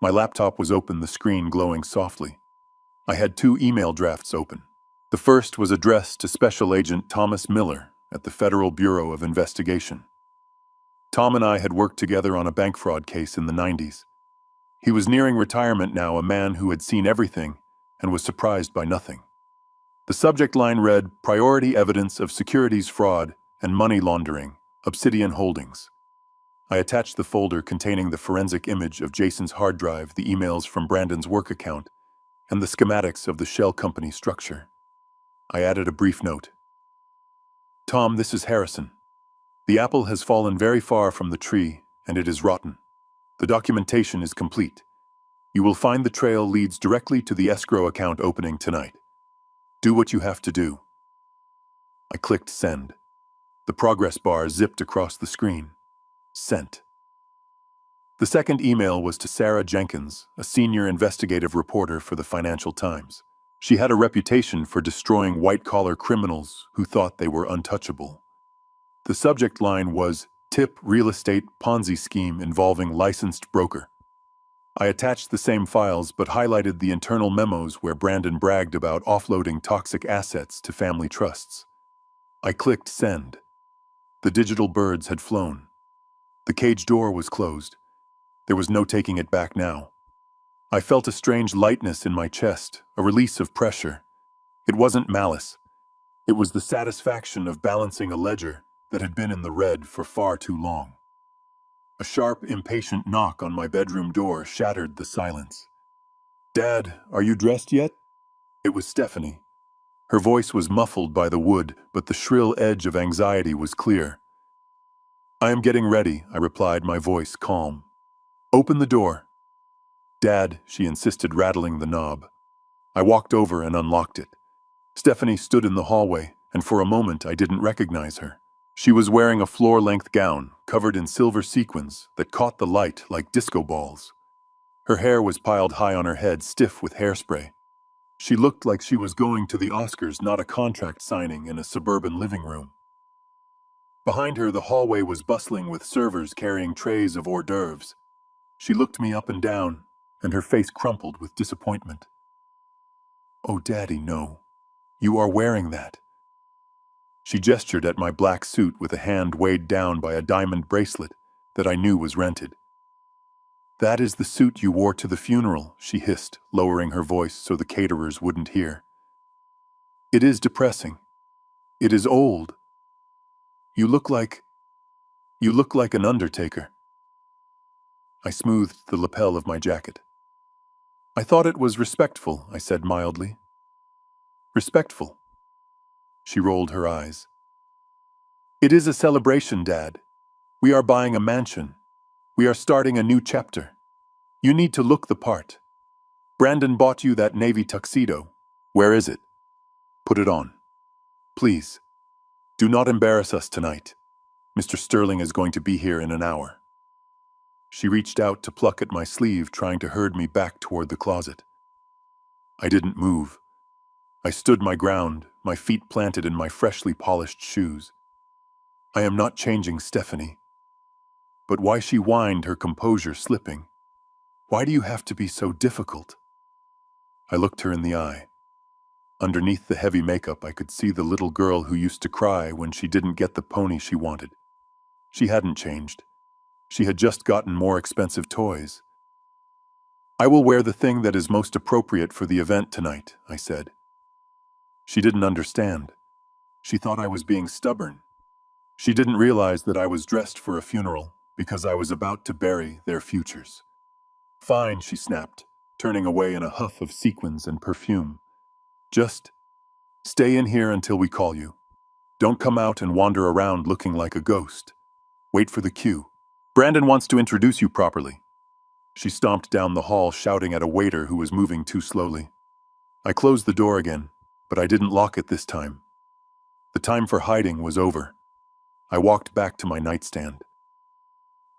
My laptop was open, the screen glowing softly. I had 2 email drafts open. The first was addressed to Special Agent Thomas Miller at the Federal Bureau of Investigation. Tom and I had worked together on a bank fraud case in the 90s. He was nearing retirement now, a man who had seen everything and was surprised by nothing. The subject line read, "Priority evidence of securities fraud and money laundering, Obsidian Holdings." I attached the folder containing the forensic image of Jason's hard drive, the emails from Brandon's work account, and the schematics of the shell company structure. I added a brief note. "Tom, this is Harrison. The apple has fallen very far from the tree, and it is rotten. The documentation is complete. You will find the trail leads directly to the escrow account opening tonight. Do what you have to do." I clicked send. The progress bar zipped across the screen. Sent. The second email was to Sarah Jenkins, a senior investigative reporter for the Financial Times. She had a reputation for destroying white-collar criminals who thought they were untouchable. The subject line was, "Tip real estate Ponzi scheme involving licensed broker." I attached the same files but highlighted the internal memos where Brandon bragged about offloading toxic assets to family trusts. I clicked send. The digital birds had flown. The cage door was closed. There was no taking it back now. I felt a strange lightness in my chest, a release of pressure. It wasn't malice. It was the satisfaction of balancing a ledger that had been in the red for far too long. A sharp, impatient knock on my bedroom door shattered the silence. "Dad, are you dressed yet?" It was Stephanie. Her voice was muffled by the wood, but the shrill edge of anxiety was clear. "I am getting ready," I replied, my voice calm. "Open the door." "Dad," she insisted, rattling the knob. I walked over and unlocked it. Stephanie stood in the hallway, and for a moment I didn't recognize her. She was wearing a floor-length gown, covered in silver sequins that caught the light like disco balls. Her hair was piled high on her head, stiff with hairspray. She looked like she was going to the Oscars, not a contract signing in a suburban living room. Behind her, the hallway was bustling with servers carrying trays of hors d'oeuvres. She looked me up and down, and her face crumpled with disappointment. "Oh, Daddy, no. You are wearing that." She gestured at my black suit with a hand weighed down by a diamond bracelet that I knew was rented. "That is the suit you wore to the funeral," she hissed, lowering her voice so the caterers wouldn't hear. "It is depressing. It is old. You look like... you look like an undertaker." I smoothed the lapel of my jacket. "I thought it was respectful," I said mildly. "Respectful?" She rolled her eyes. "It is a celebration, Dad. We are buying a mansion. We are starting a new chapter. You need to look the part. Brandon bought you that navy tuxedo. Where is it? Put it on. Please. Do not embarrass us tonight. Mr. Sterling is going to be here in an hour." She reached out to pluck at my sleeve, trying to herd me back toward the closet. I didn't move. I stood my ground, my feet planted in my freshly polished shoes. "I am not changing, Stephanie." But why she whined, her composure slipping. "Why do you have to be so difficult?" I looked her in the eye. Underneath the heavy makeup, I could see the little girl who used to cry when she didn't get the pony she wanted. She hadn't changed. She had just gotten more expensive toys. "I will wear the thing that is most appropriate for the event tonight," I said. She didn't understand. She thought I was being stubborn. She didn't realize that I was dressed for a funeral because I was about to bury their futures. "Fine," she snapped, turning away in a huff of sequins and perfume. "Just stay in here until we call you. Don't come out and wander around looking like a ghost. Wait for the cue. Brandon wants to introduce you properly." She stomped down the hall, shouting at a waiter who was moving too slowly. I closed the door again, but I didn't lock it this time. The time for hiding was over. I walked back to my nightstand.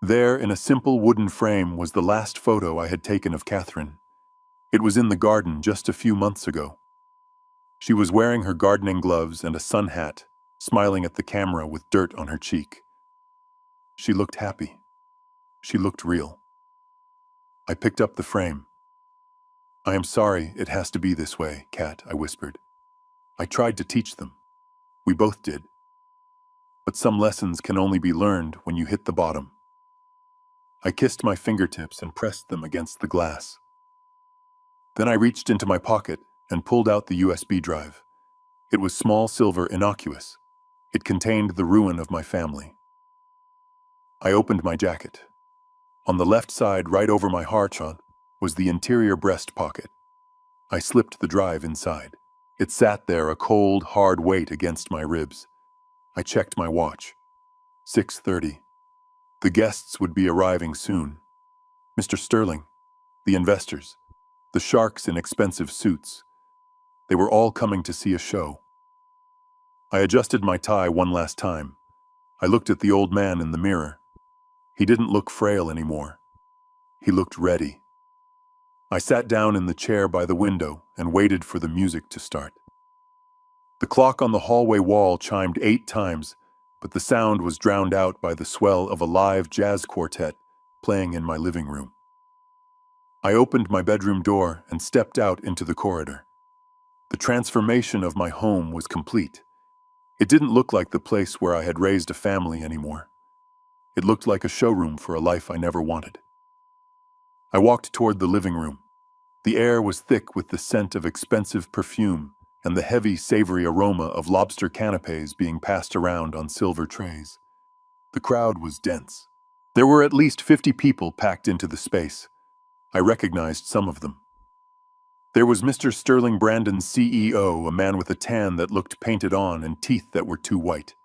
There, in a simple wooden frame, was the last photo I had taken of Catherine. It was in the garden just a few months ago. She was wearing her gardening gloves and a sun hat, smiling at the camera with dirt on her cheek. She looked happy. She looked real. I picked up the frame. "I am sorry it has to be this way, Kat," I whispered. "I tried to teach them. We both did. But some lessons can only be learned when you hit the bottom." I kissed my fingertips and pressed them against the glass. Then I reached into my pocket and pulled out the USB drive. It was small, silver, innocuous. It contained the ruin of my family. I opened my jacket. On the left side, right over my heart, was the interior breast pocket. I slipped the drive inside. It sat there, a cold, hard weight against my ribs. I checked my watch. 6:30. The guests would be arriving soon. Mr. Sterling, the investors, the sharks in expensive suits. They were all coming to see a show. I adjusted my tie one last time. I looked at the old man in the mirror. He didn't look frail anymore. He looked ready. I sat down in the chair by the window and waited for the music to start. The clock on the hallway wall chimed 8 times, but the sound was drowned out by the swell of a live jazz quartet playing in my living room. I opened my bedroom door and stepped out into the corridor. The transformation of my home was complete. It didn't look like the place where I had raised a family anymore. It looked like a showroom for a life I never wanted. I walked toward the living room. The air was thick with the scent of expensive perfume and the heavy, savory aroma of lobster canapes being passed around on silver trays. The crowd was dense. There were at least 50 people packed into the space. I recognized some of them. There was Mr. Sterling Brandon's CEO, a man with a tan that looked painted on and teeth that were too white.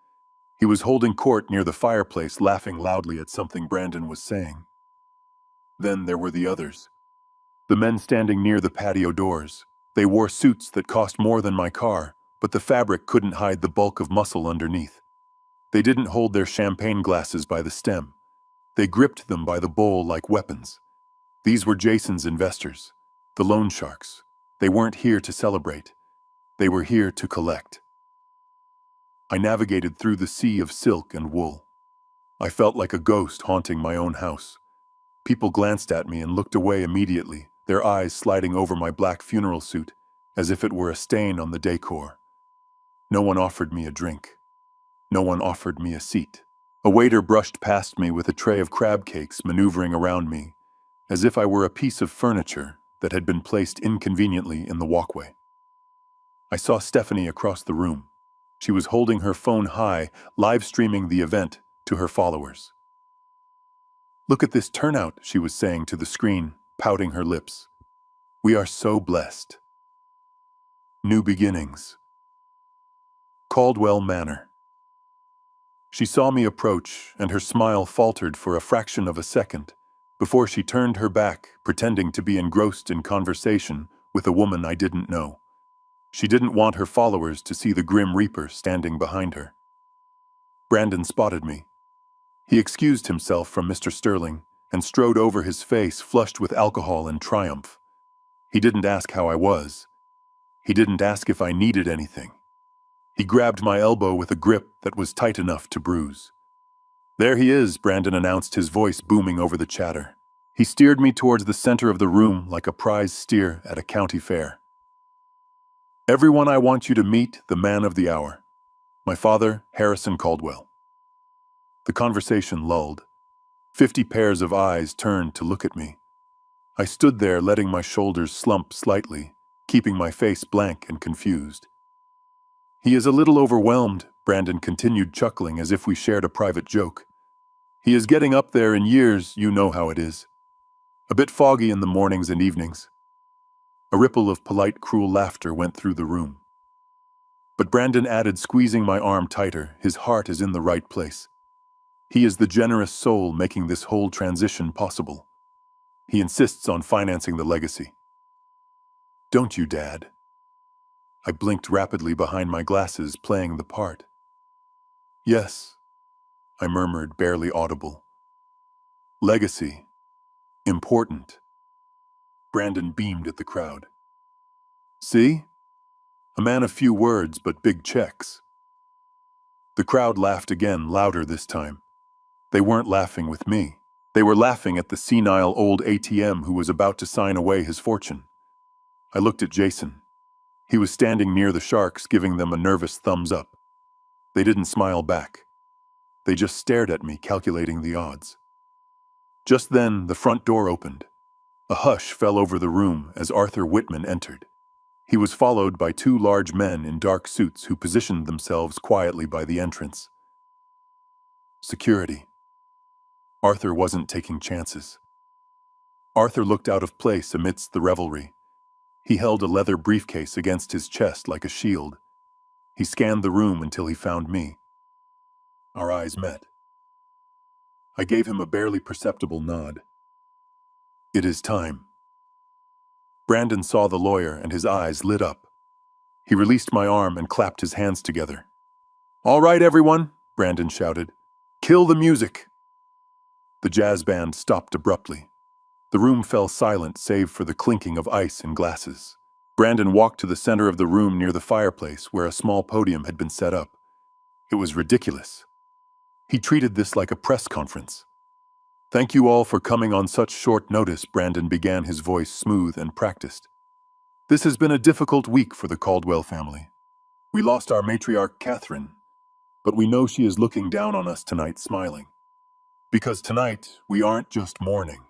He was holding court near the fireplace, laughing loudly at something Brandon was saying. Then there were the others. The men standing near the patio doors. They wore suits that cost more than my car, but the fabric couldn't hide the bulk of muscle underneath. They didn't hold their champagne glasses by the stem. They gripped them by the bowl like weapons. These were Jason's investors, the loan sharks. They weren't here to celebrate. They were here to collect. I navigated through the sea of silk and wool. I felt like a ghost haunting my own house. People glanced at me and looked away immediately, their eyes sliding over my black funeral suit, as if it were a stain on the decor. No one offered me a drink. No one offered me a seat. A waiter brushed past me with a tray of crab cakes maneuvering around me, as if I were a piece of furniture that had been placed inconveniently in the walkway. I saw Stephanie across the room. She was holding her phone high, live streaming the event to her followers. "Look at this turnout," she was saying to the screen, pouting her lips. "We are so blessed. New beginnings. Caldwell Manor." She saw me approach, and her smile faltered for a fraction of a second before she turned her back, pretending to be engrossed in conversation with a woman I didn't know. She didn't want her followers to see the Grim Reaper standing behind her. Brandon spotted me. He excused himself from Mr. Sterling and strode over, his face flushed with alcohol and triumph. He didn't ask how I was. He didn't ask if I needed anything. He grabbed my elbow with a grip that was tight enough to bruise. "There he is," Brandon announced, his voice booming over the chatter. He steered me towards the center of the room like a prize steer at a county fair. "Everyone, I want you to meet the man of the hour. My father, Harrison Caldwell." The conversation lulled. 50 pairs of eyes turned to look at me. I stood there, letting my shoulders slump slightly, keeping my face blank and confused. "He is a little overwhelmed," Brandon continued, chuckling as if we shared a private joke. "He is getting up there in years, you know how it is. A bit foggy in the mornings and evenings." A ripple of polite, cruel laughter went through the room. But Brandon added, squeezing my arm tighter, "His heart is in the right place. He is the generous soul making this whole transition possible. He insists on financing the legacy." "Don't you, Dad?" I blinked rapidly behind my glasses, playing the part. "Yes," I murmured, barely audible. "Legacy. Important." Brandon beamed at the crowd. "See? A man of few words, but big checks." The crowd laughed again, louder this time. They weren't laughing with me. They were laughing at the senile old ATM who was about to sign away his fortune. I looked at Jason. He was standing near the sharks, giving them a nervous thumbs up. They didn't smile back. They just stared at me, calculating the odds. Just then, the front door opened. A hush fell over the room as Arthur Whitman entered. He was followed by 2 large men in dark suits who positioned themselves quietly by the entrance. Security. Arthur wasn't taking chances. Arthur looked out of place amidst the revelry. He held a leather briefcase against his chest like a shield. He scanned the room until he found me. Our eyes met. I gave him a barely perceptible nod. "It is time." Brandon saw the lawyer and his eyes lit up. He released my arm and clapped his hands together. "All right, everyone," Brandon shouted. "Kill the music." The jazz band stopped abruptly. The room fell silent save for the clinking of ice in glasses. Brandon walked to the center of the room near the fireplace where a small podium had been set up. It was ridiculous. He treated this like a press conference. "Thank you all for coming on such short notice," Brandon began, his voice smooth and practiced. "This has been a difficult week for the Caldwell family. We lost our matriarch, Catherine, but we know she is looking down on us tonight, smiling. Because tonight, we aren't just mourning.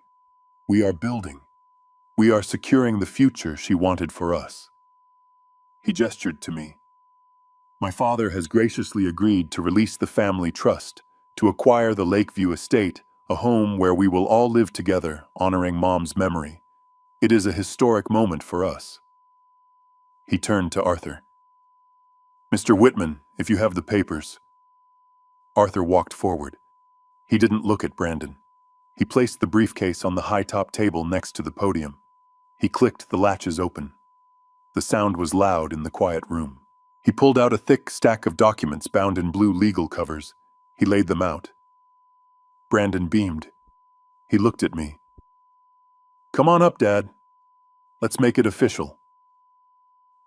We are building. We are securing the future she wanted for us." He gestured to me. "My father has graciously agreed to release the family trust to acquire the Lakeview estate, a home where we will all live together, honoring Mom's memory. It is a historic moment for us." He turned to Arthur. "Mr. Whitman, if you have the papers." Arthur walked forward. He didn't look at Brandon. He placed the briefcase on the high-top table next to the podium. He clicked the latches open. The sound was loud in the quiet room. He pulled out a thick stack of documents bound in blue legal covers. He laid them out. Brandon beamed. He looked at me. "Come on up, Dad. Let's make it official."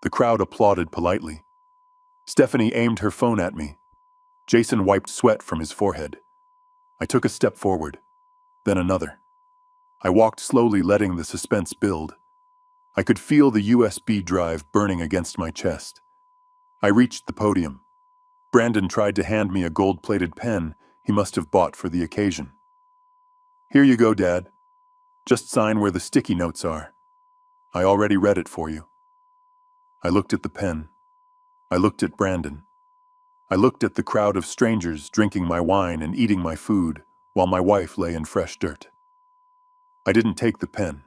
The crowd applauded politely. Stephanie aimed her phone at me. Jason wiped sweat from his forehead. I took a step forward, then another. I walked slowly, letting the suspense build. I could feel the USB drive burning against my chest. I reached the podium. Brandon tried to hand me a gold-plated pen he must have bought for the occasion. "Here you go, Dad. Just sign where the sticky notes are. I already read it for you." I looked at the pen. I looked at Brandon. I looked at the crowd of strangers drinking my wine and eating my food while my wife lay in fresh dirt. I didn't take the pen.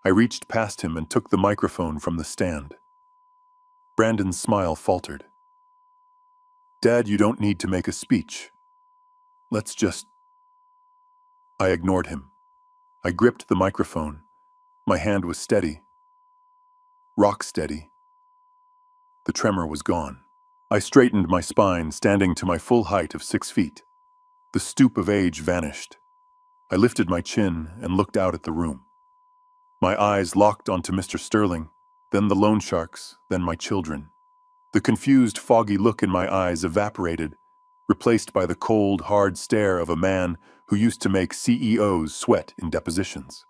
I reached past him and took the microphone from the stand. Brandon's smile faltered. "Dad, you don't need to make a speech. Let's just—" I ignored him. I gripped the microphone. My hand was steady. Rock steady. The tremor was gone. I straightened my spine, standing to my full height of 6 feet. The stoop of age vanished. I lifted my chin and looked out at the room. My eyes locked onto Mr. Sterling, then the loan sharks, then my children. The confused, foggy look in my eyes evaporated, replaced by the cold, hard stare of a man who used to make CEOs sweat in depositions.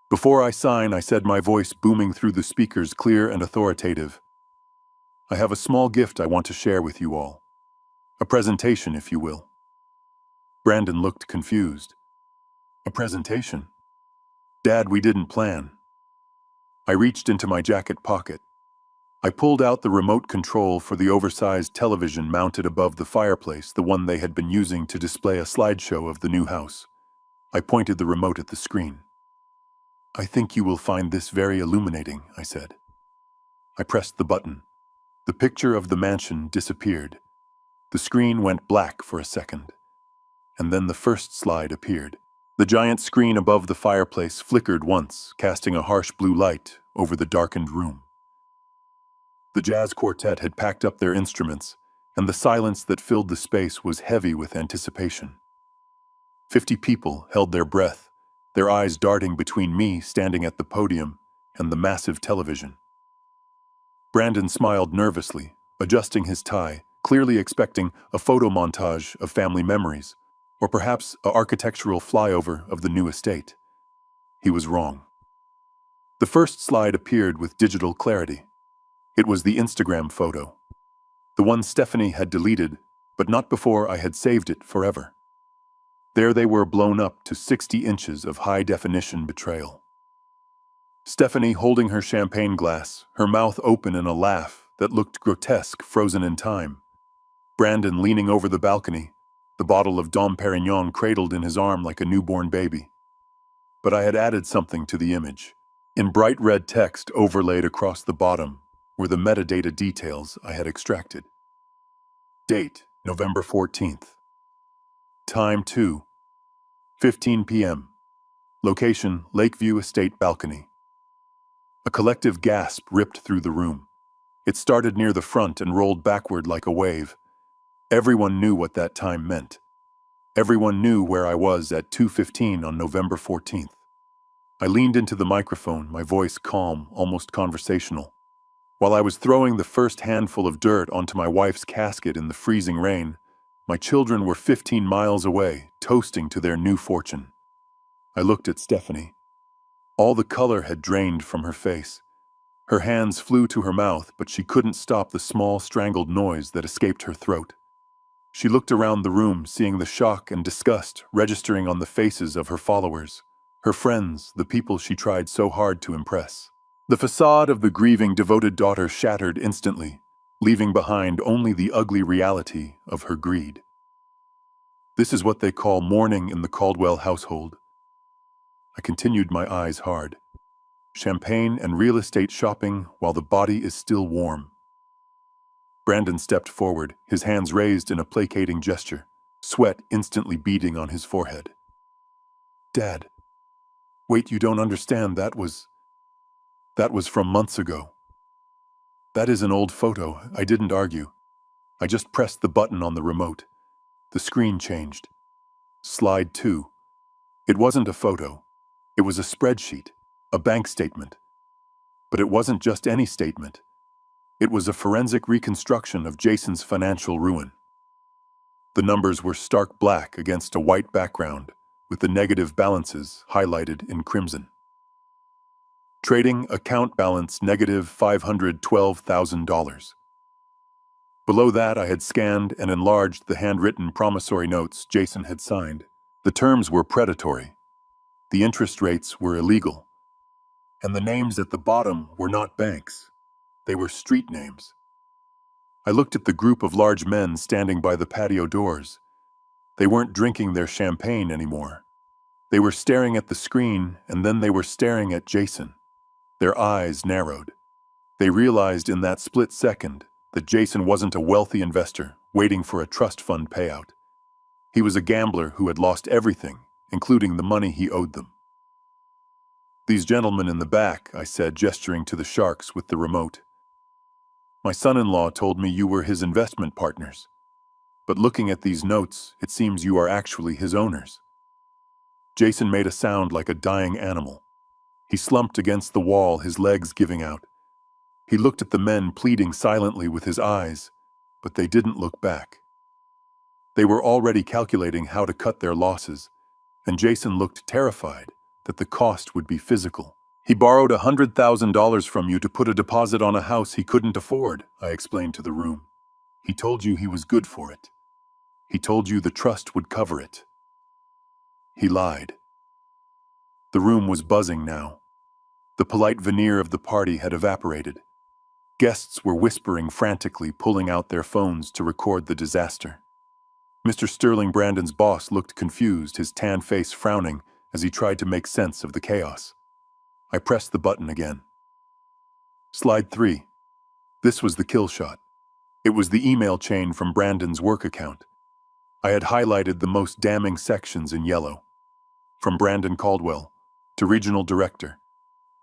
"Before I sign," I said, my voice booming through the speakers, clear and authoritative, "I have a small gift I want to share with you all. A presentation, if you will." Brandon looked confused. "A presentation? Dad, we didn't plan." I reached into my jacket pocket. I pulled out the remote control for the oversized television mounted above the fireplace, the one they had been using to display a slideshow of the new house. I pointed the remote at the screen. "I think you will find this very illuminating," I said. I pressed the button. The picture of the mansion disappeared. The screen went black for a second, and then the first slide appeared. The giant screen above the fireplace flickered once, casting a harsh blue light over the darkened room. The jazz quartet had packed up their instruments, and the silence that filled the space was heavy with anticipation. 50 people held their breath, their eyes darting between me standing at the podium and the massive television. Brandon smiled nervously, adjusting his tie, clearly expecting a photo montage of family memories, or perhaps an architectural flyover of the new estate. He was wrong. The first slide appeared with digital clarity. It was the Instagram photo. The one Stephanie had deleted, but not before I had saved it forever. There they were, blown up to 60 inches of high-definition betrayal. Stephanie holding her champagne glass, her mouth open in a laugh that looked grotesque, frozen in time. Brandon leaning over the balcony, the bottle of Dom Perignon cradled in his arm like a newborn baby. But I had added something to the image. In bright red text overlaid across the bottom were the metadata details I had extracted. Date, November 14th. Time 2:15 p.m. Location, Lakeview Estate balcony. A collective gasp ripped through the room. It started near the front and rolled backward like a wave. Everyone knew what that time meant. Everyone knew where I was at 2:15 on November 14th. I leaned into the microphone, my voice calm, almost conversational. While I was throwing the first handful of dirt onto my wife's casket in the freezing rain, my children were 15 miles away, toasting to their new fortune. I looked at Stephanie. All the color had drained from her face. Her hands flew to her mouth, but she couldn't stop the small, strangled noise that escaped her throat. She looked around the room, seeing the shock and disgust registering on the faces of her followers, her friends, the people she tried so hard to impress. The facade of the grieving, devoted daughter shattered instantly, leaving behind only the ugly reality of her greed. This is what they call mourning in the Caldwell household. I continued, my eyes hard. Champagne and real estate shopping while the body is still warm. Brandon stepped forward, his hands raised in a placating gesture, sweat instantly beading on his forehead. "Dad, wait, you don't understand. That was from months ago. That is an old photo." I didn't argue. I just pressed the button on the remote. The screen changed. Slide 2. It wasn't a photo. It was a spreadsheet, a bank statement. But it wasn't just any statement. It was a forensic reconstruction of Jason's financial ruin. The numbers were stark black against a white background, with the negative balances highlighted in crimson. Trading account balance negative $512,000. Below that, I had scanned and enlarged the handwritten promissory notes Jason had signed. The terms were predatory. The interest rates were illegal. And the names at the bottom were not banks. They were street names. I looked at the group of large men standing by the patio doors. They weren't drinking their champagne anymore. They were staring at the screen, and then they were staring at Jason. Their eyes narrowed. They realized in that split second that Jason wasn't a wealthy investor waiting for a trust fund payout. He was a gambler who had lost everything, including the money he owed them. "These gentlemen in the back," I said, gesturing to the sharks with the remote. "My son-in-law told me you were his investment partners. But looking at these notes, it seems you are actually his owners." Jason made a sound like a dying animal. He slumped against the wall, his legs giving out. He looked at the men, pleading silently with his eyes, but they didn't look back. They were already calculating how to cut their losses, and Jason looked terrified that the cost would be physical. "He borrowed $100,000 from you to put a deposit on a house he couldn't afford," I explained to the room. "He told you he was good for it. He told you the trust would cover it. He lied." The room was buzzing now. The polite veneer of the party had evaporated. Guests were whispering frantically, pulling out their phones to record the disaster. Mr. Sterling, Brandon's boss, looked confused, his tan face frowning as he tried to make sense of the chaos. I pressed the button again. Slide 3. This was the kill shot. It was the email chain from Brandon's work account. I had highlighted the most damning sections in yellow. From Brandon Caldwell to Regional Director.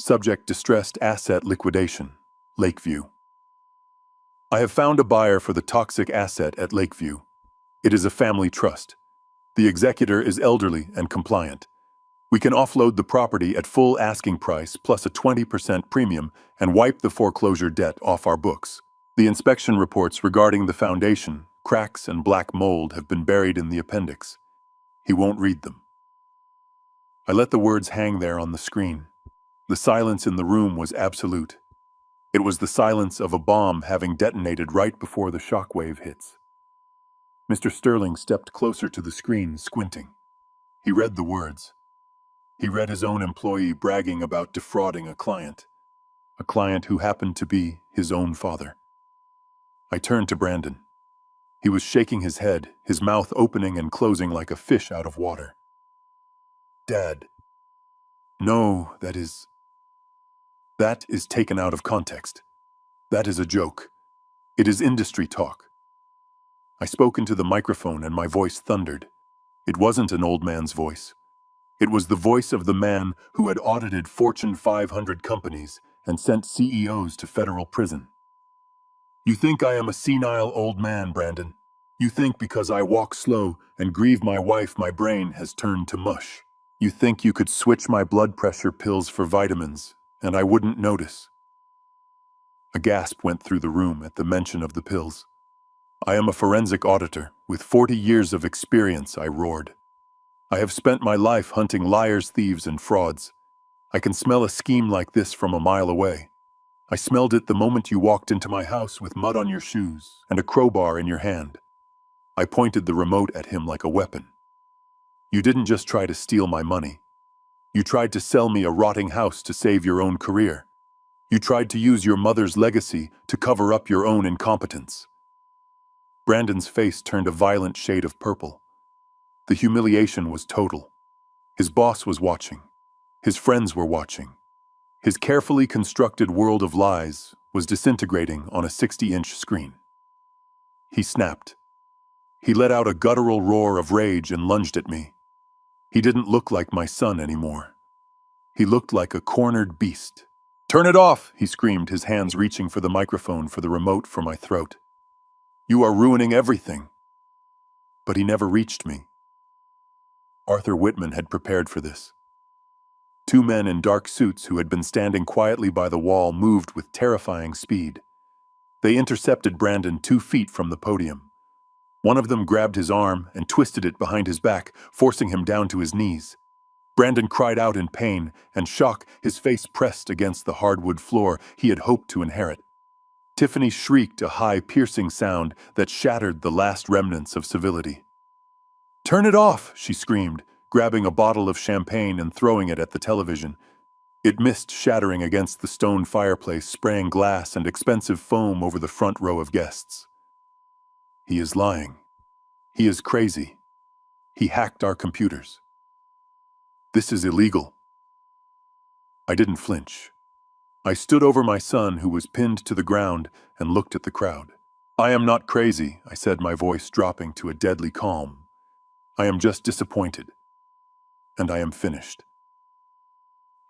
Subject: distressed asset liquidation, Lakeview. "I have found a buyer for the toxic asset at Lakeview. It is a family trust. The executor is elderly and compliant. We can offload the property at full asking price plus a 20% premium and wipe the foreclosure debt off our books. The inspection reports regarding the foundation, cracks, and black mold have been buried in the appendix. He won't read them." I let the words hang there on the screen. The silence in the room was absolute. It was the silence of a bomb having detonated right before the shockwave hits. Mr. Sterling stepped closer to the screen, squinting. He read the words. He read his own employee bragging about defrauding a client who happened to be his own father. I turned to Brandon. He was shaking his head, his mouth opening and closing like a fish out of water. "Dad, no, that is taken out of context. That is a joke. It is industry talk." I spoke into the microphone and my voice thundered. It wasn't an old man's voice. It was the voice of the man who had audited Fortune 500 companies and sent CEOs to federal prison. "You think I am a senile old man, Brandon. You think because I walk slow and grieve my wife, my brain has turned to mush. You think you could switch my blood pressure pills for vitamins, and I wouldn't notice." A gasp went through the room at the mention of the pills. "I am a forensic auditor with 40 years of experience," I roared. "I have spent my life hunting liars, thieves, and frauds. I can smell a scheme like this from a mile away. I smelled it the moment you walked into my house with mud on your shoes and a crowbar in your hand." I pointed the remote at him like a weapon. "You didn't just try to steal my money. You tried to sell me a rotting house to save your own career. You tried to use your mother's legacy to cover up your own incompetence." Brandon's face turned a violent shade of purple. The humiliation was total. His boss was watching. His friends were watching. His carefully constructed world of lies was disintegrating on a 60-inch screen. He snapped. He let out a guttural roar of rage and lunged at me. He didn't look like my son anymore. He looked like a cornered beast. "Turn it off!" he screamed, his hands reaching for the microphone for the remote for my throat. "You are ruining everything." But he never reached me. Arthur Whitman had prepared for this. Two men in dark suits who had been standing quietly by the wall moved with terrifying speed. They intercepted Brandon 2 feet from the podium. One of them grabbed his arm and twisted it behind his back, forcing him down to his knees. Brandon cried out in pain and shock, his face pressed against the hardwood floor he had hoped to inherit. Tiffany shrieked a high, piercing sound that shattered the last remnants of civility. "Turn it off!" she screamed, grabbing a bottle of champagne and throwing it at the television. It missed, shattering against the stone fireplace, spraying glass and expensive foam over the front row of guests. "He is lying. He is crazy. He hacked our computers. This is illegal." I didn't flinch. I stood over my son, who was pinned to the ground, and looked at the crowd. "I am not crazy," I said, my voice dropping to a deadly calm. "I am just disappointed. And I am finished."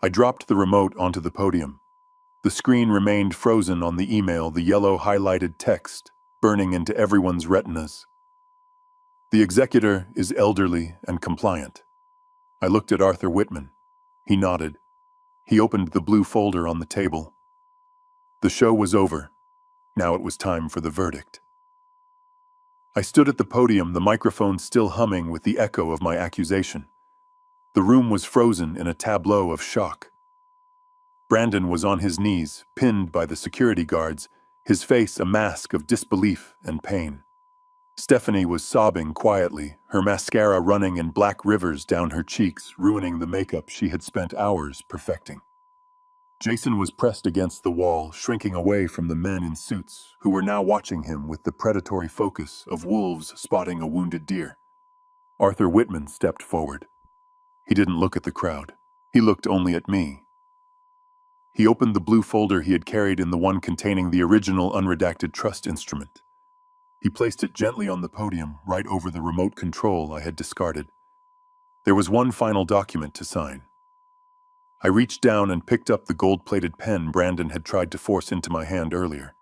I dropped the remote onto the podium. The screen remained frozen on the email, the yellow highlighted text burning into everyone's retinas. "The executor is elderly and compliant." I looked at Arthur Whitman. He nodded. He opened the blue folder on the table. The show was over. Now it was time for the verdict. I stood at the podium, the microphone still humming with the echo of my accusation. The room was frozen in a tableau of shock. Brandon was on his knees, pinned by the security guards, his face a mask of disbelief and pain. Stephanie was sobbing quietly, her mascara running in black rivers down her cheeks, ruining the makeup she had spent hours perfecting. Jason was pressed against the wall, shrinking away from the men in suits, who were now watching him with the predatory focus of wolves spotting a wounded deer. Arthur Whitman stepped forward. He didn't look at the crowd. He looked only at me. He opened the blue folder he had carried in the one containing the original unredacted trust instrument. He placed it gently on the podium, right over the remote control I had discarded. There was one final document to sign. I reached down and picked up the gold-plated pen Brandon had tried to force into my hand earlier.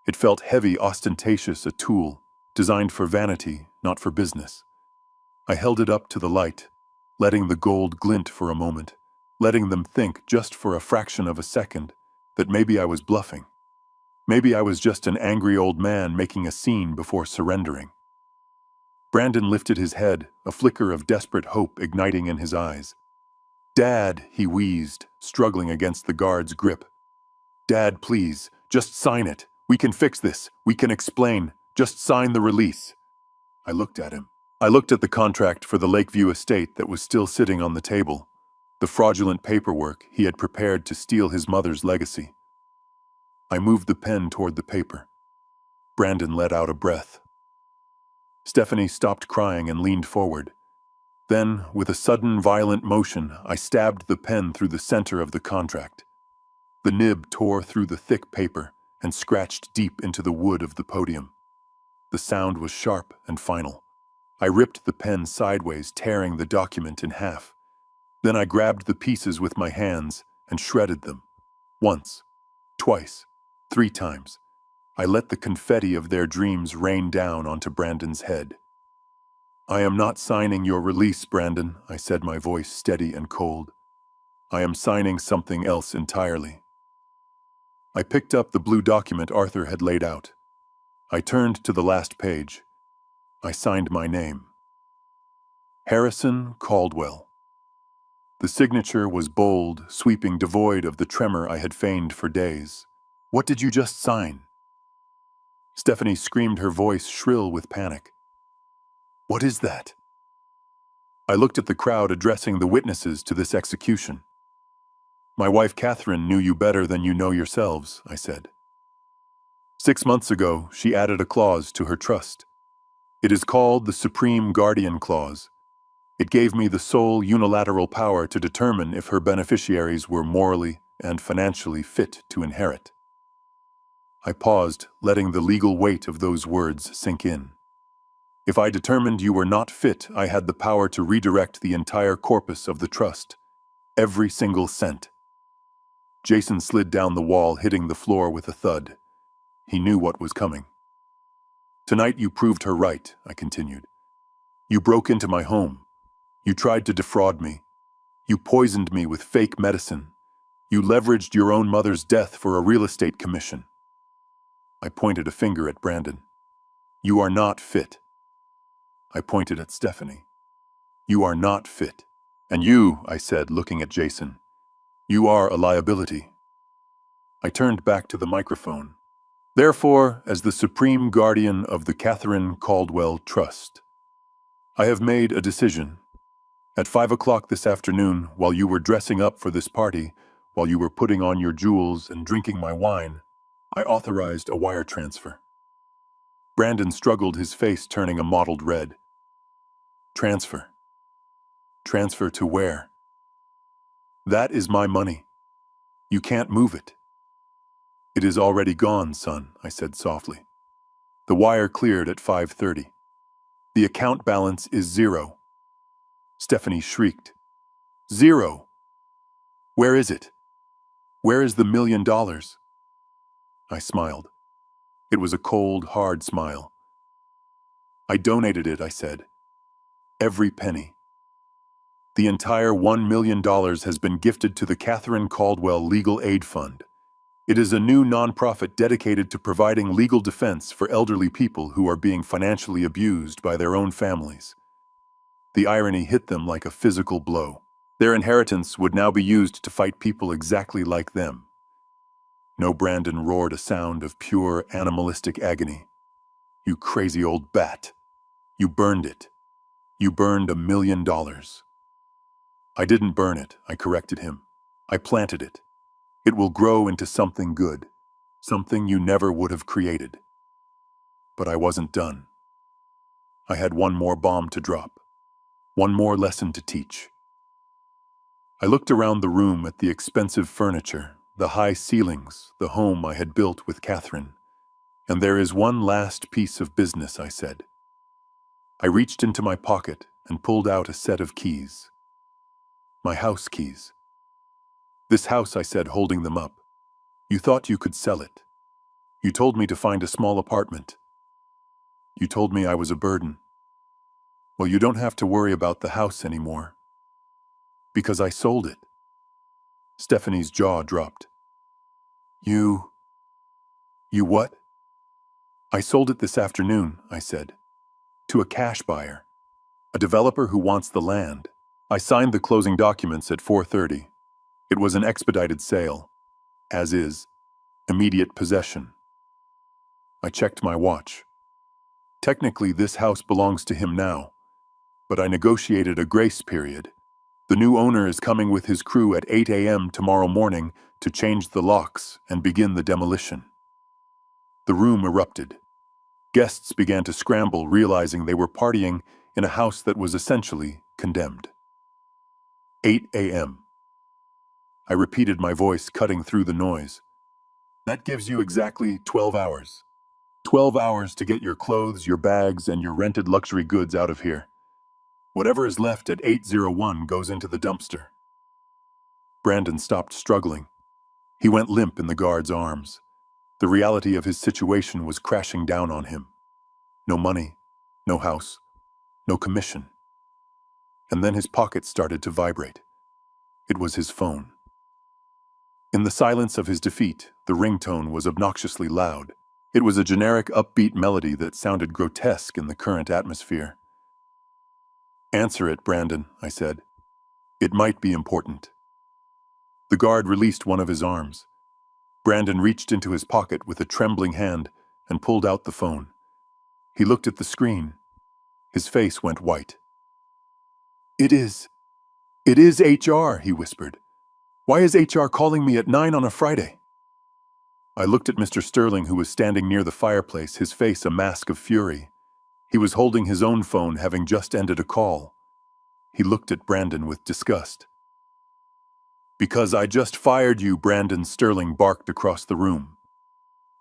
It felt heavy, ostentatious, a tool, designed for vanity, not for business. I held it up to the light, letting the gold glint for a moment, letting them think, just for a fraction of a second, that maybe I was bluffing. Maybe I was just an angry old man making a scene before surrendering. Brandon lifted his head, a flicker of desperate hope igniting in his eyes. "Dad," he wheezed, struggling against the guard's grip. "Dad, please, just sign it. We can fix this. We can explain. Just sign the release." I looked at him. I looked at the contract for the Lakeview estate that was still sitting on the table, the fraudulent paperwork he had prepared to steal his mother's legacy. I moved the pen toward the paper. Brandon let out a breath. Stephanie stopped crying and leaned forward. Then, with a sudden, violent motion, I stabbed the pen through the center of the contract. The nib tore through the thick paper and scratched deep into the wood of the podium. The sound was sharp and final. I ripped the pen sideways, tearing the document in half. Then I grabbed the pieces with my hands and shredded them. Once, twice, 3 times. I let the confetti of their dreams rain down onto Brandon's head. "I am not signing your release, Brandon," I said, my voice steady and cold. "I am signing something else entirely." I picked up the blue document Arthur had laid out. I turned to the last page. I signed my name. Harrison Caldwell. The signature was bold, sweeping, devoid of the tremor I had feigned for days. "What did you just sign?" Stephanie screamed, her voice shrill with panic. "What is that?" I looked at the crowd, addressing the witnesses to this execution. "My wife Catherine knew you better than you know yourselves," I said. 6 months ago, she added a clause to her trust. It is called the Supreme Guardian Clause. It gave me the sole unilateral power to determine if her beneficiaries were morally and financially fit to inherit. I paused, letting the legal weight of those words sink in. If I determined you were not fit, I had the power to redirect the entire corpus of the trust, every single cent. Jason slid down the wall, hitting the floor with a thud. He knew what was coming. "Tonight you proved her right," I continued. "You broke into my home. You tried to defraud me. You poisoned me with fake medicine. You leveraged your own mother's death for a real estate commission." I pointed a finger at Brandon. "You are not fit. I pointed at Stephanie. You are not fit. And you, I said, looking at Jason, you are a liability. I turned back to the microphone. Therefore, as the supreme guardian of the Catherine Caldwell Trust, I have made a decision. At 5 o'clock this afternoon, while you were dressing up for this party, while you were putting on your jewels and drinking my wine, I authorized a wire transfer. Brandon struggled, his face turning a mottled red. Transfer. Transfer to where? That is my money. You can't move it. It is already gone, son, I said softly. The wire cleared at 5:30. The account balance is 0. Stephanie shrieked. 0! Where is it? Where is the $1 million? I smiled. It was a cold, hard smile. I donated it, I said. Every penny. The entire $1 million has been gifted to the Catherine Caldwell Legal Aid Fund. It is a new nonprofit dedicated to providing legal defense for elderly people who are being financially abused by their own families. The irony hit them like a physical blow. Their inheritance would now be used to fight people exactly like them. No, Brandon roared a sound of pure animalistic agony. You crazy old bat. You burned it. You burned $1 million. I didn't burn it, I corrected him. I planted it. It will grow into something good, something you never would have created. But I wasn't done. I had one more bomb to drop, one more lesson to teach. I looked around the room at the expensive furniture, the high ceilings, the home I had built with Catherine. And there is one last piece of business, I said. I reached into my pocket and pulled out a set of keys. My house keys. This house, I said, holding them up. You thought you could sell it. You told me to find a small apartment. You told me I was a burden. Well, you don't have to worry about the house anymore. Because I sold it. Stephanie's jaw dropped. You what? I sold it this afternoon, I said. To a cash buyer. A developer who wants the land. I signed the closing documents at 4:30. It was an expedited sale. As is. Immediate possession. I checked my watch. Technically, this house belongs to him now. But I negotiated a grace period. The new owner is coming with his crew at 8 a.m. tomorrow morning to change the locks and begin the demolition. The room erupted. Guests began to scramble, realizing they were partying in a house that was essentially condemned. 8 a.m. I repeated, my voice cutting through the noise. That gives you exactly 12 hours. 12 hours to get your clothes, your bags, and your rented luxury goods out of here. Whatever is left at 8:01 goes into the dumpster. Brandon stopped struggling. He went limp in the guard's arms. The reality of his situation was crashing down on him. No money, no house, no commission. And then his pocket started to vibrate. It was his phone. In the silence of his defeat, the ringtone was obnoxiously loud. It was a generic, upbeat melody that sounded grotesque in the current atmosphere. Answer it, Brandon, I said. It might be important. The guard released one of his arms. Brandon reached into his pocket with a trembling hand and pulled out the phone. He looked at the screen. His face went white. It is HR, he whispered. Why is HR calling me at 9 on a Friday? I looked at Mr. Sterling, who was standing near the fireplace, his face a mask of fury. He was holding his own phone, having just ended a call. He looked at Brandon with disgust. Because I just fired you, Brandon, Sterling barked across the room.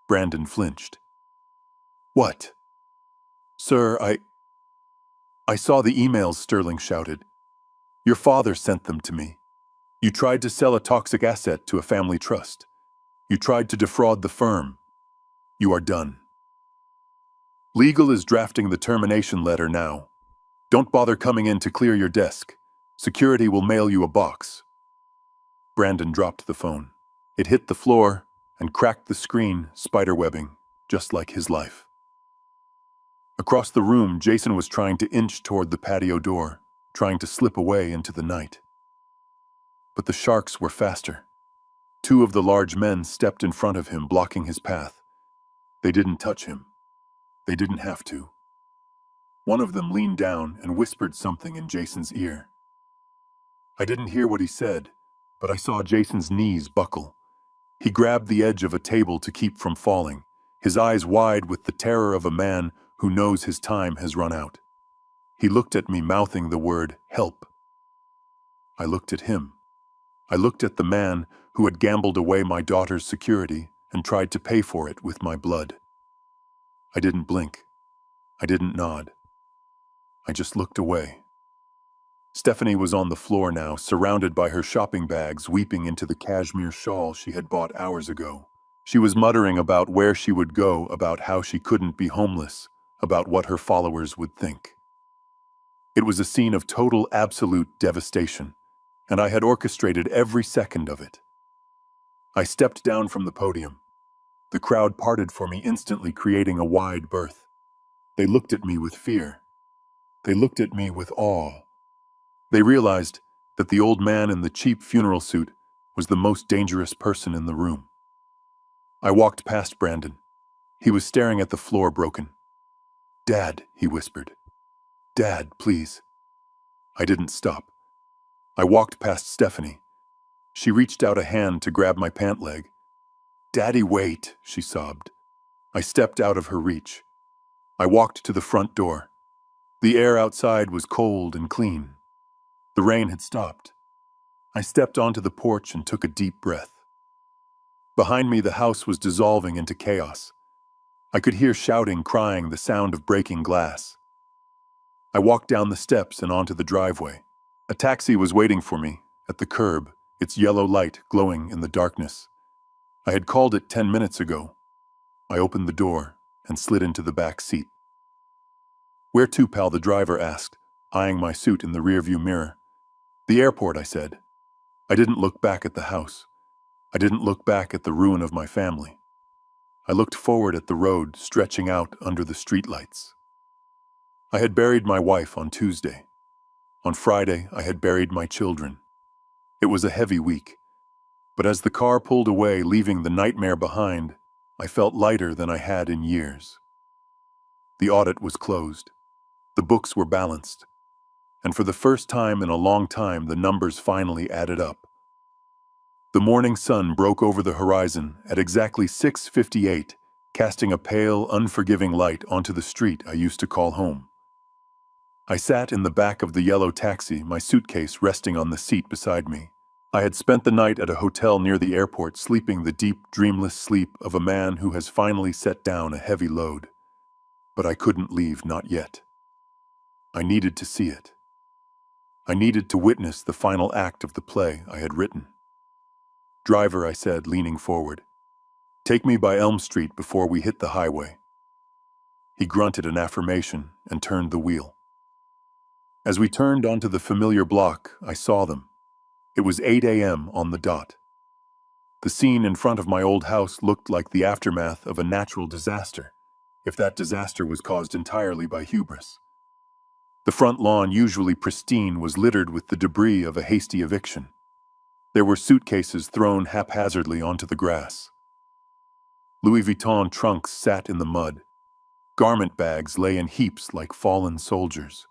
Brandon flinched. What? Sir, I saw the emails, Sterling shouted. Your father sent them to me. You tried to sell a toxic asset to a family trust. You tried to defraud the firm. You are done. Legal is drafting the termination letter now. Don't bother coming in to clear your desk. Security will mail you a box. Brandon dropped the phone. It hit the floor and cracked the screen, spiderwebbing, just like his life. Across the room, Jason was trying to inch toward the patio door, trying to slip away into the night. But the sharks were faster. Two of the large men stepped in front of him, blocking his path. They didn't touch him. They didn't have to. One of them leaned down and whispered something in Jason's ear. I didn't hear what he said, but I saw Jason's knees buckle. He grabbed the edge of a table to keep from falling, his eyes wide with the terror of a man who knows his time has run out. He looked at me, mouthing the word, "Help." I looked at him. I looked at the man who had gambled away my daughter's security and tried to pay for it with my blood. I didn't blink. I didn't nod. I just looked away. Stephanie was on the floor now, surrounded by her shopping bags, weeping into the cashmere shawl she had bought hours ago. She was muttering about where she would go, about how she couldn't be homeless, about what her followers would think. It was a scene of total, absolute devastation, and I had orchestrated every second of it. I stepped down from the podium. The crowd parted for me instantly, creating a wide berth. They looked at me with fear. They looked at me with awe. They realized that the old man in the cheap funeral suit was the most dangerous person in the room. I walked past Brandon. He was staring at the floor, broken. "Dad," he whispered. "Dad, please." I didn't stop. I walked past Stephanie. She reached out a hand to grab my pant leg. "Daddy, wait," she sobbed. I stepped out of her reach. I walked to the front door. The air outside was cold and clean. The rain had stopped. I stepped onto the porch and took a deep breath. Behind me, the house was dissolving into chaos. I could hear shouting, crying, the sound of breaking glass. I walked down the steps and onto the driveway. A taxi was waiting for me at the curb, its yellow light glowing in the darkness. I had called it 10 minutes ago. I opened the door and slid into the back seat. "Where to, pal?" the driver asked, eyeing my suit in the rearview mirror. "The airport," I said. I didn't look back at the house. I didn't look back at the ruin of my family. I looked forward at the road stretching out under the streetlights. I had buried my wife on Tuesday. On Friday, I had buried my children. It was a heavy week. But as the car pulled away, leaving the nightmare behind, I felt lighter than I had in years. The audit was closed. The books were balanced. And for the first time in a long time, the numbers finally added up. The morning sun broke over the horizon at exactly 6:58, casting a pale, unforgiving light onto the street I used to call home. I sat in the back of the yellow taxi, my suitcase resting on the seat beside me. I had spent the night at a hotel near the airport, sleeping the deep, dreamless sleep of a man who has finally set down a heavy load. But I couldn't leave, not yet. I needed to see it. I needed to witness the final act of the play I had written. "Driver," I said, leaning forward, "take me by Elm Street before we hit the highway." He grunted an affirmation and turned the wheel. As we turned onto the familiar block, I saw them. It was 8 a.m. on the dot. The scene in front of my old house looked like the aftermath of a natural disaster, if that disaster was caused entirely by hubris. The front lawn, usually pristine, was littered with the debris of a hasty eviction. There were suitcases thrown haphazardly onto the grass. Louis Vuitton trunks sat in the mud. Garment bags lay in heaps like fallen soldiers.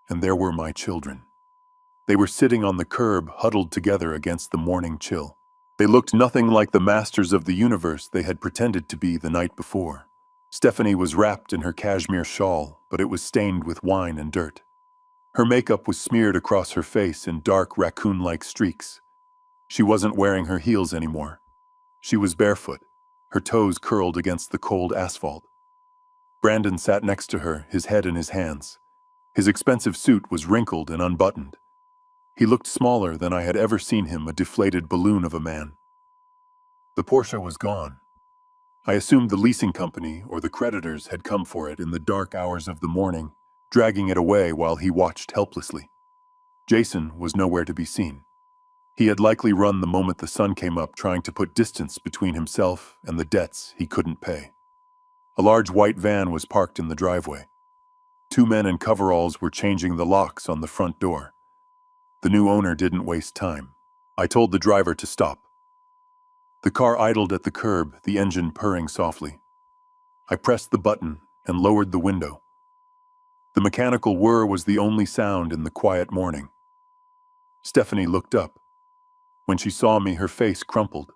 And there were my children. They were sitting on the curb, huddled together against the morning chill. They looked nothing like the masters of the universe they had pretended to be the night before. Stephanie was wrapped in her cashmere shawl, but it was stained with wine and dirt. Her makeup was smeared across her face in dark, raccoon-like streaks. She wasn't wearing her heels anymore. She was barefoot, her toes curled against the cold asphalt. Brandon sat next to her, his head in his hands. His expensive suit was wrinkled and unbuttoned. He looked smaller than I had ever seen him, a deflated balloon of a man. The Porsche was gone. I assumed the leasing company or the creditors had come for it in the dark hours of the morning, dragging it away while he watched helplessly. Jason was nowhere to be seen. He had likely run the moment the sun came up, trying to put distance between himself and the debts he couldn't pay. A large white van was parked in the driveway. Two men in coveralls were changing the locks on the front door. The new owner didn't waste time. I told the driver to stop. The car idled at the curb, the engine purring softly. I pressed the button and lowered the window. The mechanical whir was the only sound in the quiet morning. Stephanie looked up. When she saw me, her face crumpled.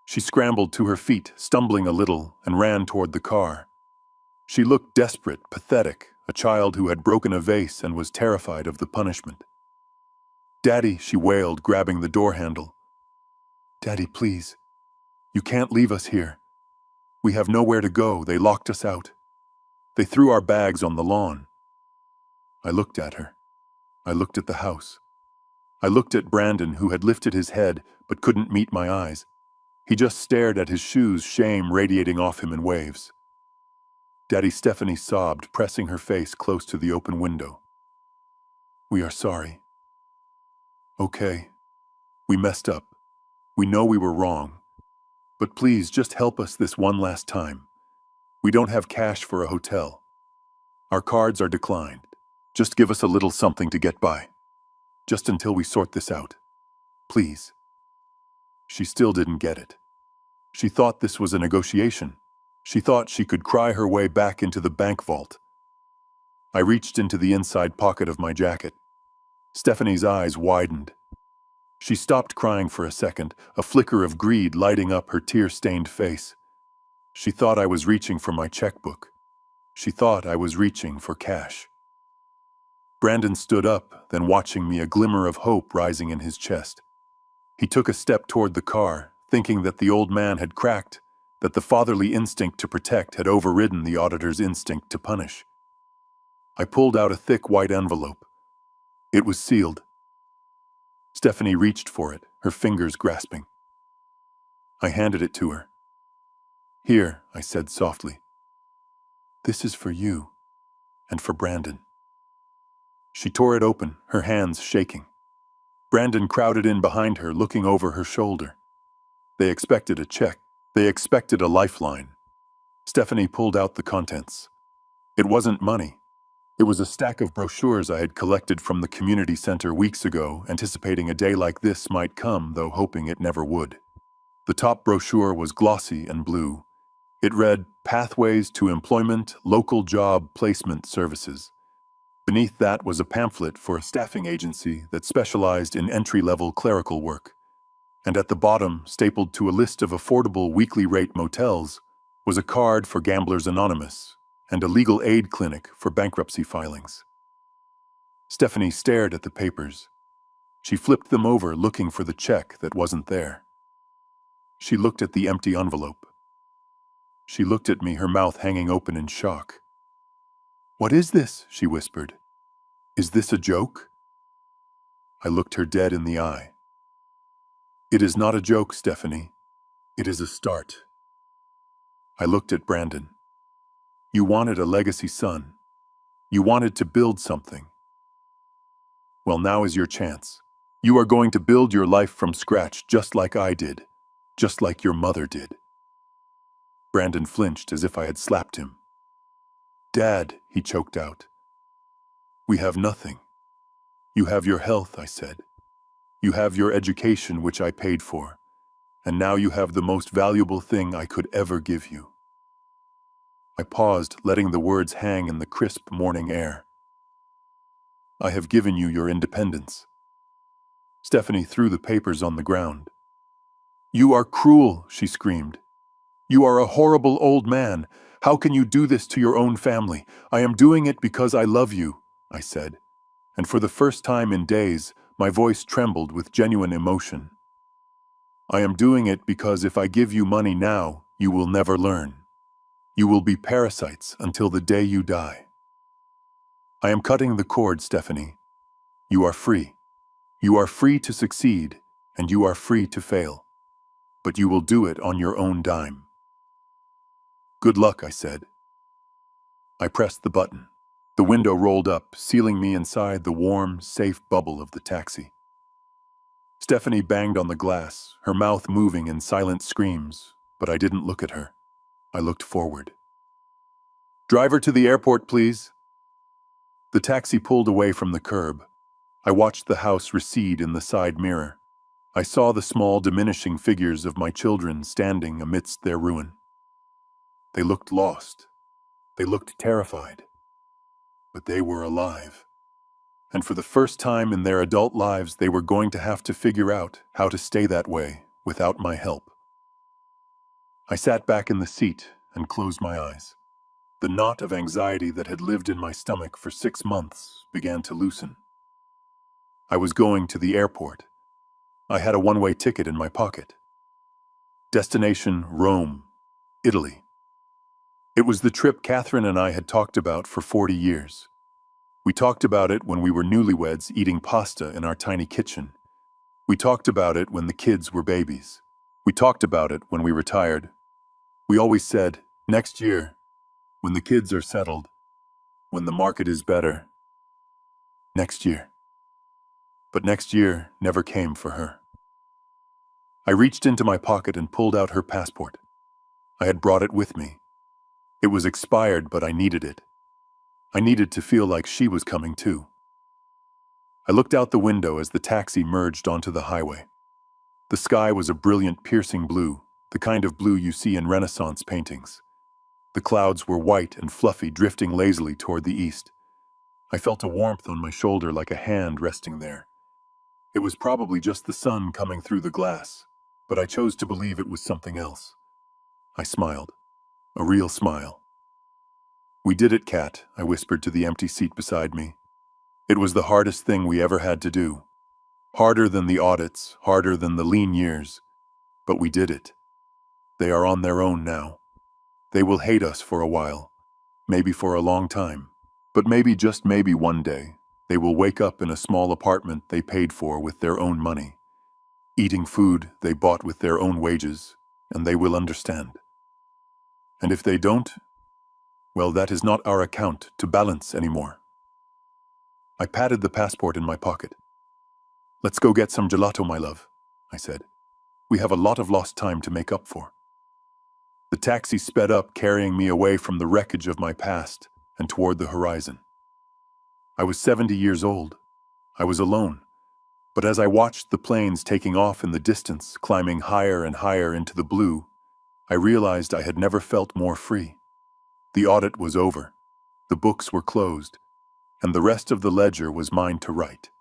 She scrambled to her feet, stumbling a little, and ran toward the car. She looked desperate, pathetic, a child who had broken a vase and was terrified of the punishment. "Daddy," she wailed, grabbing the door handle. "Daddy, please. You can't leave us here. We have nowhere to go. They locked us out. They threw our bags on the lawn." I looked at her. I looked at the house. I looked at Brandon, who had lifted his head but couldn't meet my eyes. He just stared at his shoes, shame radiating off him in waves. "Daddy," Stephanie sobbed, pressing her face close to the open window. "We are sorry." "Okay. We messed up. We know we were wrong. But please, just help us this one last time. We don't have cash for a hotel. Our cards are declined. Just give us a little something to get by. Just until we sort this out. Please." She still didn't get it. She thought this was a negotiation. She thought she could cry her way back into the bank vault. I reached into the inside pocket of my jacket. Stephanie's eyes widened. She stopped crying for a second, a flicker of greed lighting up her tear-stained face. She thought I was reaching for my checkbook. She thought I was reaching for cash. Brandon stood up, then watching me, a glimmer of hope rising in his chest. He took a step toward the car, thinking that the old man had cracked, that the fatherly instinct to protect had overridden the auditor's instinct to punish. I pulled out a thick white envelope. It was sealed. Stephanie reached for it, her fingers grasping. I handed it to her. "Here," I said softly. "This is for you, and for Brandon." She tore it open, her hands shaking. Brandon crowded in behind her, looking over her shoulder. They expected a check. They expected a lifeline. Stephanie pulled out the contents. It wasn't money. It was a stack of brochures I had collected from the community center weeks ago, anticipating a day like this might come, though hoping it never would. The top brochure was glossy and blue. It read, "Pathways to Employment, Local Job Placement Services." Beneath that was a pamphlet for a staffing agency that specialized in entry-level clerical work. And at the bottom, stapled to a list of affordable weekly rate motels, was a card for Gamblers Anonymous and a legal aid clinic for bankruptcy filings. Stephanie stared at the papers. She flipped them over, looking for the check that wasn't there. She looked at the empty envelope. She looked at me, her mouth hanging open in shock. "What is this?" she whispered. "Is this a joke?" I looked her dead in the eye. "It is not a joke, Stephanie. It is a start." I looked at Brandon. "You wanted a legacy son. You wanted to build something. Well, now is your chance. You are going to build your life from scratch just like I did, just like your mother did." Brandon flinched as if I had slapped him. "Dad," he choked out. "We have nothing. You have your health," I said. "You have your education, which I paid for. And now you have the most valuable thing I could ever give you." I paused, letting the words hang in the crisp morning air. "I have given you your independence." Stephanie threw the papers on the ground. "You are cruel," she screamed. "You are a horrible old man. How can you do this to your own family?" "I am doing it because I love you," I said. And for the first time in days, my voice trembled with genuine emotion. "I am doing it because if I give you money now, you will never learn. You will be parasites until the day you die. I am cutting the cord, Stephanie. You are free. You are free to succeed, and you are free to fail. But you will do it on your own dime." "Good luck," I said. I pressed the button. The window rolled up, sealing me inside the warm, safe bubble of the taxi. Stephanie banged on the glass, her mouth moving in silent screams, but I didn't look at her. I looked forward. Driver to the airport, please. The taxi pulled away from the curb. I watched the house recede in the side mirror. I saw the small, diminishing figures of my children standing amidst their ruin. They looked lost. They looked terrified. But they were alive. And for the first time in their adult lives, they were going to have to figure out how to stay that way without my help. I sat back in the seat and closed my eyes. The knot of anxiety that had lived in my stomach for 6 months began to loosen. I was going to the airport. I had a one-way ticket in my pocket. Destination Rome, Italy. It was the trip Catherine and I had talked about for 40 years. We talked about it when we were newlyweds eating pasta in our tiny kitchen. We talked about it when the kids were babies. We talked about it when we retired. We always said, next year, when the kids are settled, when the market is better, next year. But next year never came for her. I reached into my pocket and pulled out her passport. I had brought it with me. It was expired, but I needed it. I needed to feel like she was coming too. I looked out the window as the taxi merged onto the highway. The sky was a brilliant, piercing blue, the kind of blue you see in Renaissance paintings. The clouds were white and fluffy, drifting lazily toward the east. I felt a warmth on my shoulder like a hand resting there. It was probably just the sun coming through the glass, but I chose to believe it was something else. I smiled. A real smile. "We did it, Kat," I whispered to the empty seat beside me. "It was the hardest thing we ever had to do. Harder than the audits, harder than the lean years. But we did it. They are on their own now. They will hate us for a while, maybe for a long time. But maybe, just maybe one day, they will wake up in a small apartment they paid for with their own money, eating food they bought with their own wages, and they will understand. And if they don't, well, that is not our account to balance anymore." I patted the passport in my pocket. "Let's go get some gelato, my love," I said. "We have a lot of lost time to make up for." The taxi sped up, carrying me away from the wreckage of my past and toward the horizon. I was 70 years old. I was alone. But as I watched the planes taking off in the distance, climbing higher and higher into the blue, I realized I had never felt more free. The audit was over. The books were closed, and the rest of the ledger was mine to write.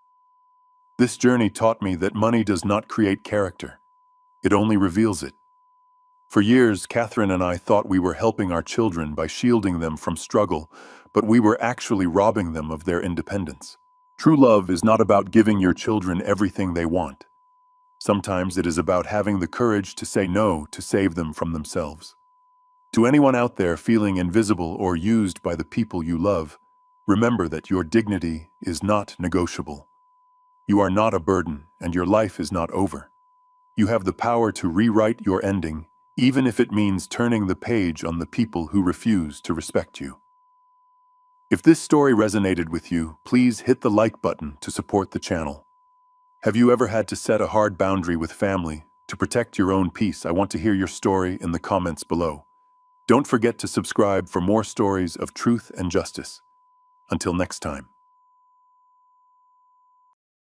This journey taught me that money does not create character. It only reveals it. For years, Catherine and I thought we were helping our children by shielding them from struggle, but we were actually robbing them of their independence. True love is not about giving your children everything they want. Sometimes it is about having the courage to say no to save them from themselves. To anyone out there feeling invisible or used by the people you love, remember that your dignity is not negotiable. You are not a burden, and your life is not over. You have the power to rewrite your ending, even if it means turning the page on the people who refuse to respect you. If this story resonated with you, please hit the like button to support the channel. Have you ever had to set a hard boundary with family to protect your own peace? I want to hear your story in the comments below. Don't forget to subscribe for more stories of truth and justice. Until next time.